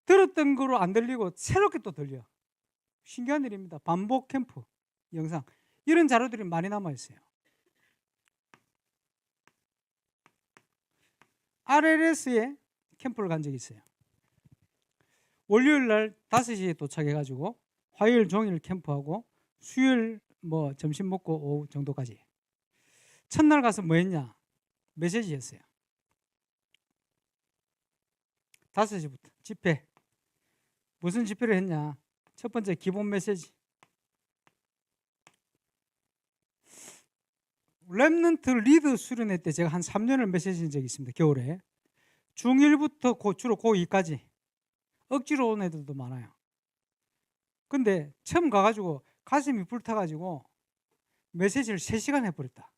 A: 들었던 거로 안 들리고 새롭게 또 들려. 신기한 일입니다. 반복 캠프 영상. 이런 자료들이 많이 남아있어요. RLS에 캠프를 간 적이 있어요. 월요일 날 5시에 도착해가지고 화요일 종일 캠프하고 수요일 뭐 점심 먹고 오후 정도까지. 첫날 가서 뭐 했냐? 메시지 했어요. 5시부터 집회. 무슨 집회를 했냐? 첫 번째 기본 메시지. 렘넌트 리드 수련회 때 제가 한 3년을 메시지한 적이 있습니다. 겨울에. 중1부터 주로 고2까지. 억지로 온 애들도 많아요. 근데 처음 가가지고 가슴이 불타가지고 메시지를 3시간 해버렸다.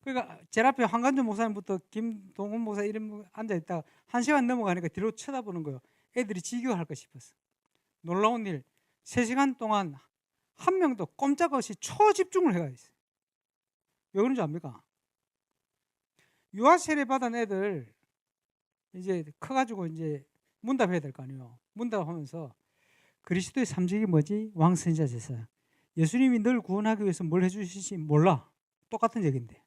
A: 그러니까 제 앞에 황간주 목사님부터 김동훈 목사 이런 분 앉아있다가 1시간 넘어가니까 뒤로 쳐다보는 거예요. 애들이 지겨워할까 싶었어. 놀라운 일, 3시간 동안 한 명도 꼼짝없이 초집중을 해가 있어요. 왜 그런지 압니까? 유아 세례 받은 애들 이제 커가지고 이제 문답해야 될 거 아니에요. 문답하면서 그리스도의 삼직이 뭐지? 왕선지자 제사. 예수님이 널 구원하기 위해서 뭘 해주실지 몰라. 똑같은 얘기인데.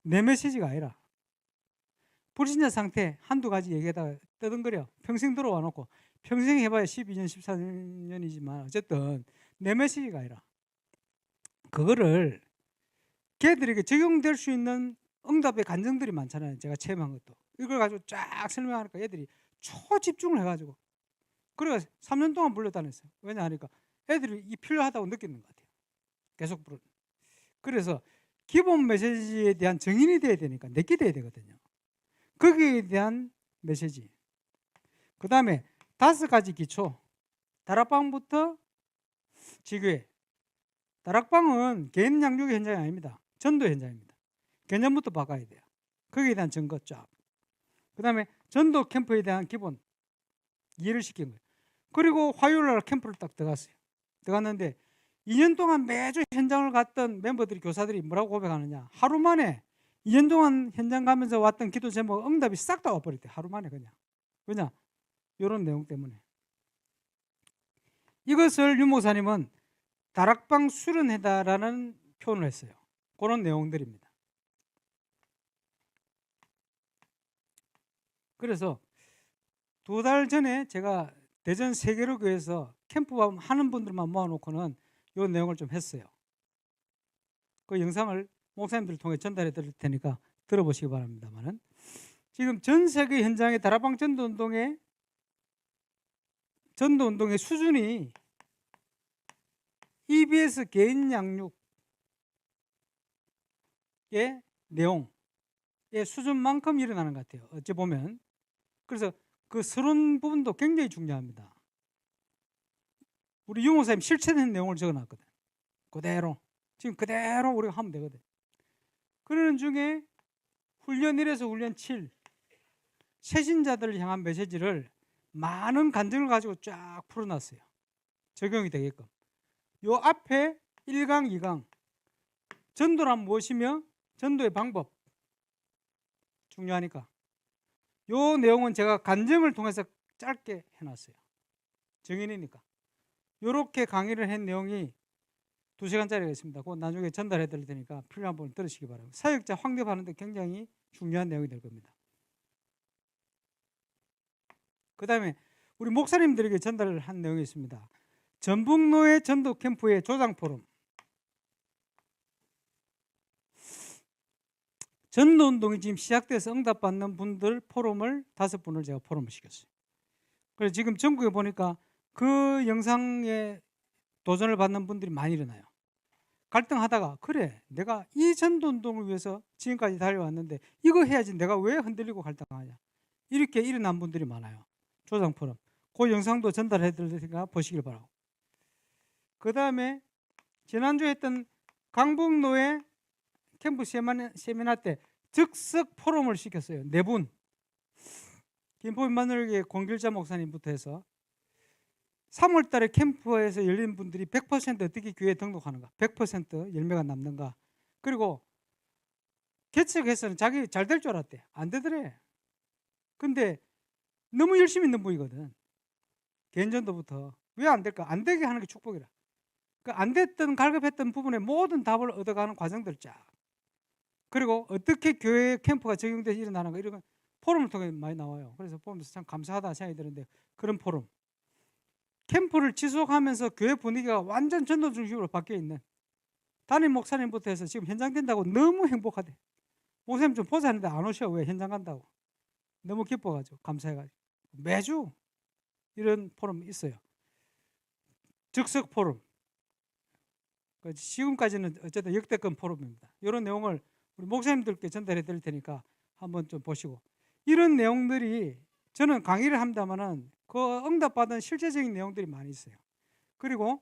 A: 내 메시지가 아니라 불신자 상태 한두 가지 얘기하다가 떠든거려. 평생 들어와 놓고 평생 해봐야 12년 14년이지만 어쨌든 내 메시지가 아니라 그거를 걔들에게 적용될 수 있는 응답의 간증들이 많잖아요. 제가 체험한 것도. 이걸 가지고 쫙 설명하니까 애들이 초집중을 해가지고 그래서 3년 동안 불러다녔어요. 왜냐 하니까 애들이 이 필요하다고 느끼는 것 같아요. 계속 부르. 그래서 기본 메시지에 대한 정인이 돼야 되니까 내게 돼야 되거든요. 거기에 대한 메시지. 그 다음에 5가지 기초. 다락방부터 지교회. 다락방은 개인 양육의 현장이 아닙니다. 전도 현장입니다. 개념부터 바꿔야 돼요. 거기에 대한 증거 쫙. 그 다음에 전도 캠프에 대한 기본 이해를 시킨 거예요. 그리고 화요일날 캠프를 딱 들어갔어요. 들어갔는데 2년 동안 매주 현장을 갔던 멤버들이 교사들이 뭐라고 고백하느냐. 하루 만에 2년 동안 현장 가면서 왔던 기도 제목 응답이 싹 다 와버렸대. 하루 만에 그냥. 왜냐? 이런 내용 때문에. 이것을 유 목사님은 다락방 수련회다라는 표현을 했어요. 그런 내용들입니다. 그래서 2달 전에 제가 대전 세계로교회에서 캠프 하는 분들만 모아놓고는 이 내용을 좀 했어요. 그 영상을 목사님들을 통해 전달해 드릴 테니까 들어보시기 바랍니다만은 지금 전 세계 현장의 다락방 전도운동의 수준이 EBS 개인 양육의 내용의 수준만큼 일어나는 것 같아요. 어찌 보면. 그래서 그 서론 부분도 굉장히 중요합니다. 우리 유 목사님 실천된 내용을 적어놨거든. 그대로 지금 그대로 우리가 하면 되거든. 그러는 중에 훈련 1에서 훈련 7 새신자들을 향한 메시지를 많은 간증을 가지고 쫙 풀어놨어요. 적용이 되게끔. 요 앞에 1강, 2강 전도란 무엇이며 전도의 방법 중요하니까 요 내용은 제가 간증을 통해서 짧게 해놨어요. 증인이니까. 요렇게 강의를 한 내용이 2시간짜리가 있습니다. 그거 나중에 전달해 드릴 테니까 필요한 부분 들으시기 바랍니다. 사역자 확립하는 데 굉장히 중요한 내용이 될 겁니다. 그 다음에 우리 목사님들에게 전달을 한 내용이 있습니다. 전북노예 전도 캠프의 조장 포럼. 전도운동이 지금 시작돼서 응답받는 분들 포럼을 5분을 제가 포럼을 시켰어요. 그래서 지금 전국에 보니까 그 영상에 도전을 받는 분들이 많이 일어나요. 갈등하다가 그래 내가 이 전도운동을 위해서 지금까지 달려왔는데 이거 해야지 내가 왜 흔들리고 갈등하냐 이렇게 일어난 분들이 많아요. 조장 포럼 그 영상도 전달해 드릴 테니까 보시길 바라고. 그 다음에 지난주에 했던 강북노예 캠프 세미나 때 즉석 포럼을 시켰어요. 4분. 김포인마누엘교회 공길자 목사님부터 해서 3월 달에 캠프에서 열린 분들이 100% 어떻게 교회에 등록하는가, 100% 열매가 남는가. 그리고 개척해서는 자기 잘 될 줄 알았대. 안 되더래. 근데 너무 열심히 있는 분이거든. 개인전도부터. 왜 안 될까? 안 되게 하는 게 축복이라. 그 안 됐던 갈급했던 부분에 모든 답을 얻어가는 과정들 쫙. 그리고 어떻게 교회 캠프가 적용돼서 일어나는가 이런 건 포럼을 통해 많이 나와요. 그래서 보면서 참 감사하다 생각이 드는데 그런 포럼. 캠프를 지속하면서 교회 분위기가 완전 전도 중심으로 바뀌어 있는 담임 목사님부터 해서 지금 현장 된다고 너무 행복하대. 목사님 좀 보자 하는데 안 오셔. 왜? 현장 간다고. 너무 기뻐가지고 감사해가지고 매주 이런 포럼이 있어요. 즉석 포럼. 지금까지는 어쨌든 역대급 포럼입니다. 이런 내용을 우리 목사님들께 전달해 드릴 테니까 한번 좀 보시고, 이런 내용들이 저는 강의를 합니다만은 그 응답받은 실제적인 내용들이 많이 있어요. 그리고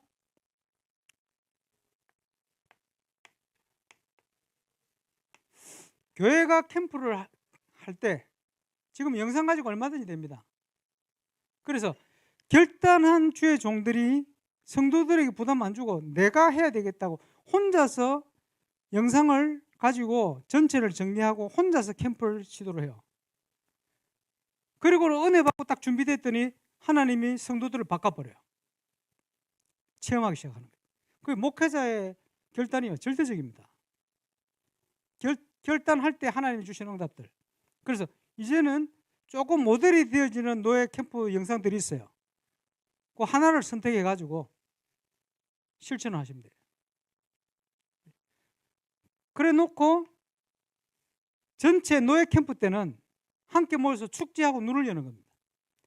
A: 교회가 캠프를 할 때 지금 영상 가지고 얼마든지 됩니다. 그래서 결단한 주의 종들이 성도들에게 부담 안 주고 내가 해야 되겠다고 혼자서 영상을 가지고 전체를 정리하고 혼자서 캠프를 시도를 해요. 그리고 은혜 받고 딱 준비됐더니 하나님이 성도들을 바꿔버려요. 체험하기 시작하는 거예요. 그 목회자의 결단이요 절대적입니다. 결단할 때 하나님이 주시는 응답들. 그래서 이제는 조금 모델이 되어지는 노예 캠프 영상들이 있어요. 그 하나를 선택해 가지고 실천을 하시면 돼요. 그래 놓고 전체 노예 캠프 때는 함께 모여서 축제하고 눈을 여는 겁니다.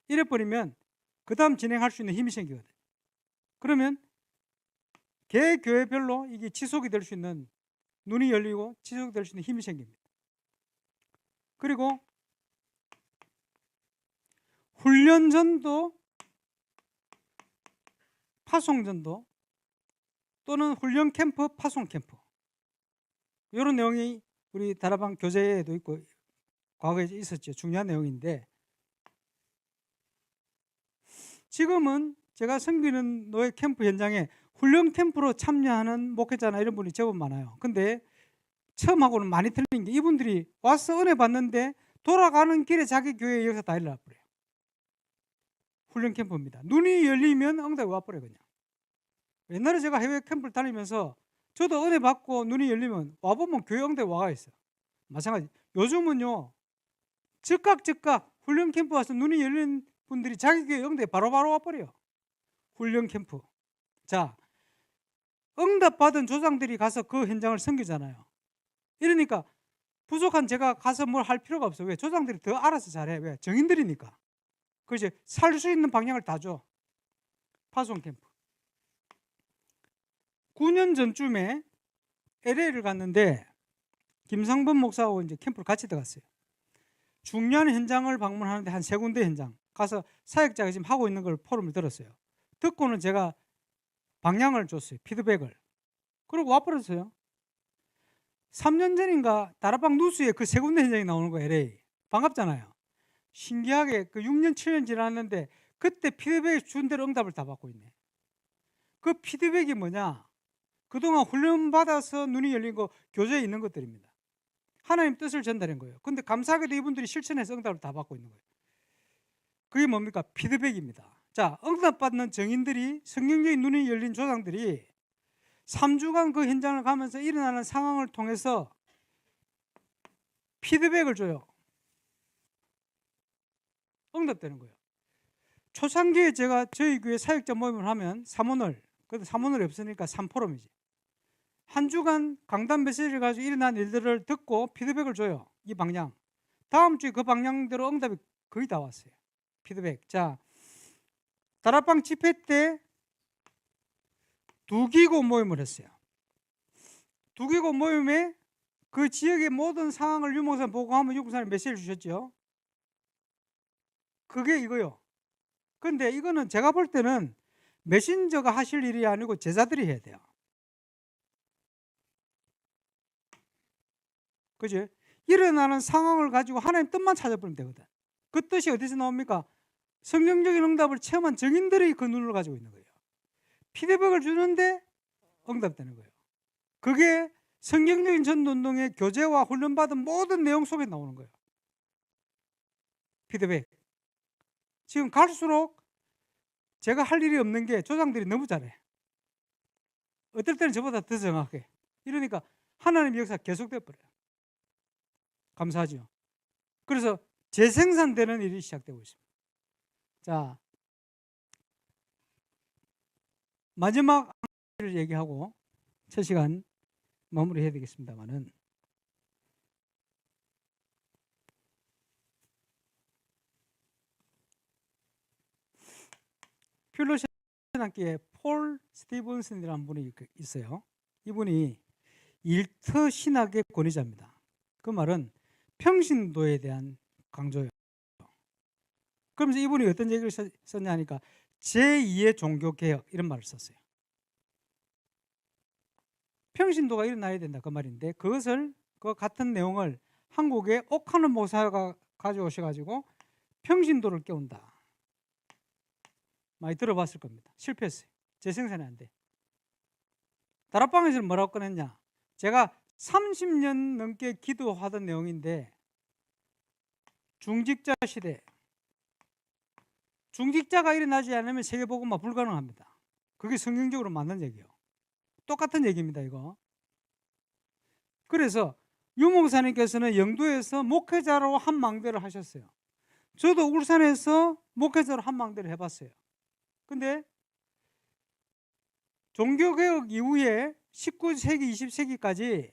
A: 이래 버리면 그 다음 진행할 수 있는 힘이 생기거든요. 그러면 개 교회별로 이게 지속이 될 수 있는, 눈이 열리고 지속이 될 수 있는 힘이 생깁니다. 그리고 훈련전도, 파송전도 또는 훈련 캠프, 파송 캠프, 이런 내용이 우리 다락방 교재에도 있고 과거에 있었죠. 중요한 내용인데, 지금은 제가 섬기는 노예 캠프 현장에 훈련 캠프로 참여하는 목회자나 이런 분이 제법 많아요. 근데 처음하고는 많이 틀린 게 이분들이 와서 은혜 받는데 돌아가는 길에 자기 교회 여기서 다 일어나 버려요. 훈련 캠프입니다. 눈이 열리면 응답이 와버려요. 그냥. 옛날에 제가 해외 캠프를 다니면서 저도 은혜 받고 눈이 열리면 와보면 교회 응답이 와가 있어요. 마찬가지. 요즘은요 즉각 훈련 캠프 와서 눈이 열린 분들이 자기 교회 응답이 바로바로 와버려요. 훈련 캠프. 자, 응답받은 조장들이 가서 그 현장을 섬기잖아요. 이러니까 부족한 제가 가서 뭘 할 필요가 없어요. 왜? 조장들이 더 알아서 잘해. 왜? 정인들이니까. 그렇지. 살 수 있는 방향을 다 줘. 파송 캠프. 9년 전쯤에 LA를 갔는데 김상범 목사하고 이제 캠프를 같이 들어갔어요. 중요한 현장을 방문하는데 한 3군데 현장 가서 사역자가 지금 하고 있는 걸 포럼을 들었어요. 듣고는 제가 방향을 줬어요. 피드백을. 그리고 와버렸어요. 3년 전인가 다락방 뉴스에 그 세 군데 현장이 나오는 거예요. LA. 반갑잖아요. 신기하게 그 6년 7년 지났는데 그때 피드백 준 대로 응답을 다 받고 있네. 그 피드백이 뭐냐? 그동안 훈련받아서 눈이 열린 거 교재에 있는 것들입니다. 하나님 뜻을 전달한 거예요. 근데 감사하게도 이분들이 실천해서 응답을 다 받고 있는 거예요. 그게 뭡니까? 피드백입니다. 자, 응답받는 증인들이, 성경적인 눈이 열린 조상들이 3주간 그 현장을 가면서 일어나는 상황을 통해서 피드백을 줘요. 응답되는 거예요. 초창기에 제가 저희 교회 사역자 모임을 하면 사모널, 그래도 사모널이 없으니까 3포럼이지. 한 주간 강단 메시지를 가지고 일어난 일들을 듣고 피드백을 줘요. 이 방향. 다음 주에 그 방향대로 응답이 거의 다 왔어요. 피드백. 자, 다락방 집회 때 두기고 모임을 했어요. 두기고 모임에 그 지역의 모든 상황을 유 목사님 보고하면 유 목사님 메시지를 주셨죠. 그게 이거요. 근데 이거는 제가 볼 때는 메신저가 하실 일이 아니고 제자들이 해야 돼요. 그죠? 일어나는 상황을 가지고 하나님 뜻만 찾아보면 되거든. 그 뜻이 어디서 나옵니까? 성경적인 응답을 체험한 증인들이 그 눈을 가지고 있는 거예요. 피드백을 주는데 응답되는 거예요. 그게 성경적인 전도운동의 교제와 훈련받은 모든 내용 속에 나오는 거예요. 피드백. 지금 갈수록 제가 할 일이 없는 게 조상들이 너무 잘해. 어떨 때는 저보다 더 정확해. 이러니까 하나님의 역사가 계속돼 버려요. 감사하죠. 그래서 재생산되는 일이 시작되고 있습니다. 자, 마지막 를 얘기하고 첫 시간 마무리해야 되겠습니다만은, 필로신학기에 폴 스티븐슨이라는 분이 있어요. 이분이 일터 신학의 권위자입니다. 그 말은 평신도에 대한 강조예요. 그러면서 이분이 어떤 얘기를 썼냐 하니까 제2의 종교개혁 이런 말을 썼어요. 평신도가 일어나야 된다 그 말인데, 그것을 그 같은 내용을 한국의 옥하는 목사가 가져오셔가지고 평신도를 깨운다. 많이 들어봤을 겁니다. 실패했어요. 재생산이 안 돼. 다락방에서는 뭐라고 꺼냈냐? 제가 30년 넘게 기도하던 내용인데, 중직자 시대, 중직자가 일어나지 않으면 세계복음화 불가능합니다. 그게 성경적으로 맞는 얘기예요. 똑같은 얘기입니다, 이거. 그래서 유 목사님께서는 영도에서 목회자로 한 망대를 하셨어요. 저도 울산에서 목회자로 한 망대를 해봤어요. 근데 종교개혁 이후에 19세기, 20세기까지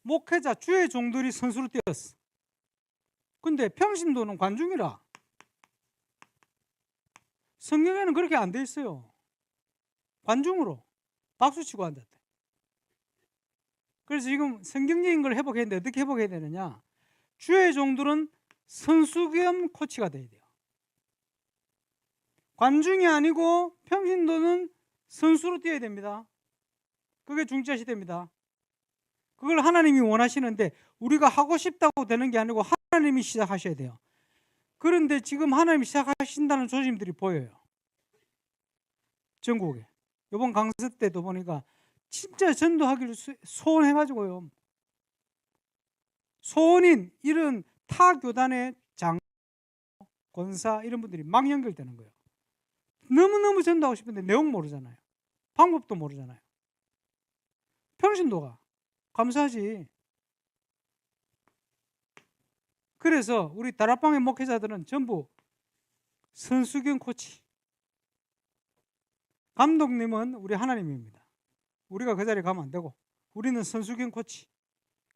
A: 목회자, 주의 종들이 선수로 뛰었어. 근데 평신도는 관중이라. 성경에는 그렇게 안 돼 있어요. 관중으로 박수치고 앉았대. 그래서 지금 성경적인 걸 회복했는데 어떻게 회복해야 되느냐? 주의 종들은 선수 겸 코치가 돼야 돼요. 관중이 아니고 평신도는 선수로 뛰어야 됩니다. 그게 중지자 시대입니다. 그걸 하나님이 원하시는데 우리가 하고 싶다고 되는 게 아니고 하나님이 시작하셔야 돼요. 그런데 지금 하나님이 시작하신다는 조짐들이 보여요. 전국에. 이번 강서 때도 보니까 진짜 전도하기를 소원해가지고요. 소원인 이런 타 교단의 장, 권사 이런 분들이 막 연결되는 거예요. 너무너무 전도하고 싶은데 내용 모르잖아요. 방법도 모르잖아요. 평신도가 감사하지. 그래서 우리 다락방의 목회자들은 전부 선수경 코치, 감독님은 우리 하나님입니다. 우리가 그 자리에 가면 안 되고 우리는 선수경 코치.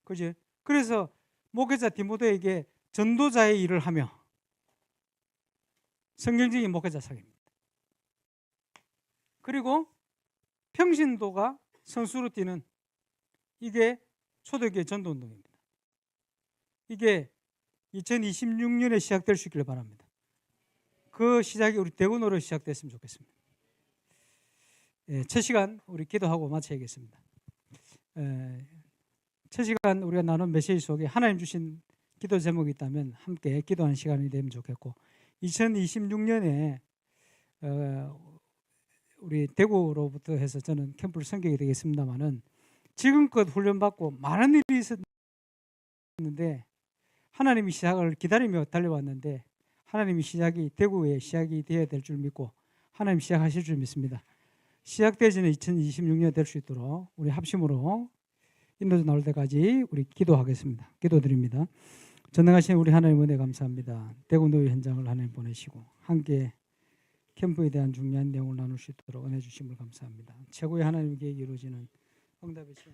A: 그지? 그래서 목회자 디모데에게 전도자의 일을 하며 성경적인 목회자 사역입니다. 그리고 평신도가 선수로 뛰는 이게 초대교회 전도운동입니다. 이게 2026년에 시작될 수 있기를 바랍니다. 그 시작이 우리 대구노로 시작됐으면 좋겠습니다. 예, 첫 시간 우리 기도하고 마쳐야겠습니다. 첫 시간 우리가 나눈 메시지 속에 하나님 주신 기도 제목이 있다면 함께 기도하는 시간이 되면 좋겠고, 2026년에 우리 대구로부터 해서 저는 캠프를 섬기게 되겠습니다만은, 지금껏 훈련받고 많은 일이 있었는데 하나님이 시작을 기다리며 달려왔는데, 하나님이 시작이 대구의 시작이 되어야 될 줄 믿고 하나님 시작하실 줄 믿습니다. 시작되지는 2026년 될 수 있도록 우리 합심으로 인도자 나올 때까지 우리 기도하겠습니다. 기도드립니다. 전능하신 우리 하나님 은혜 감사합니다. 대구 노예 현장을 하나님 보내시고 함께 캠프에 대한 중요한 내용을 나눌 수 있도록 은혜 주심을 감사합니다. 최고의 하나님 계획이 이루어지는 응답의 시간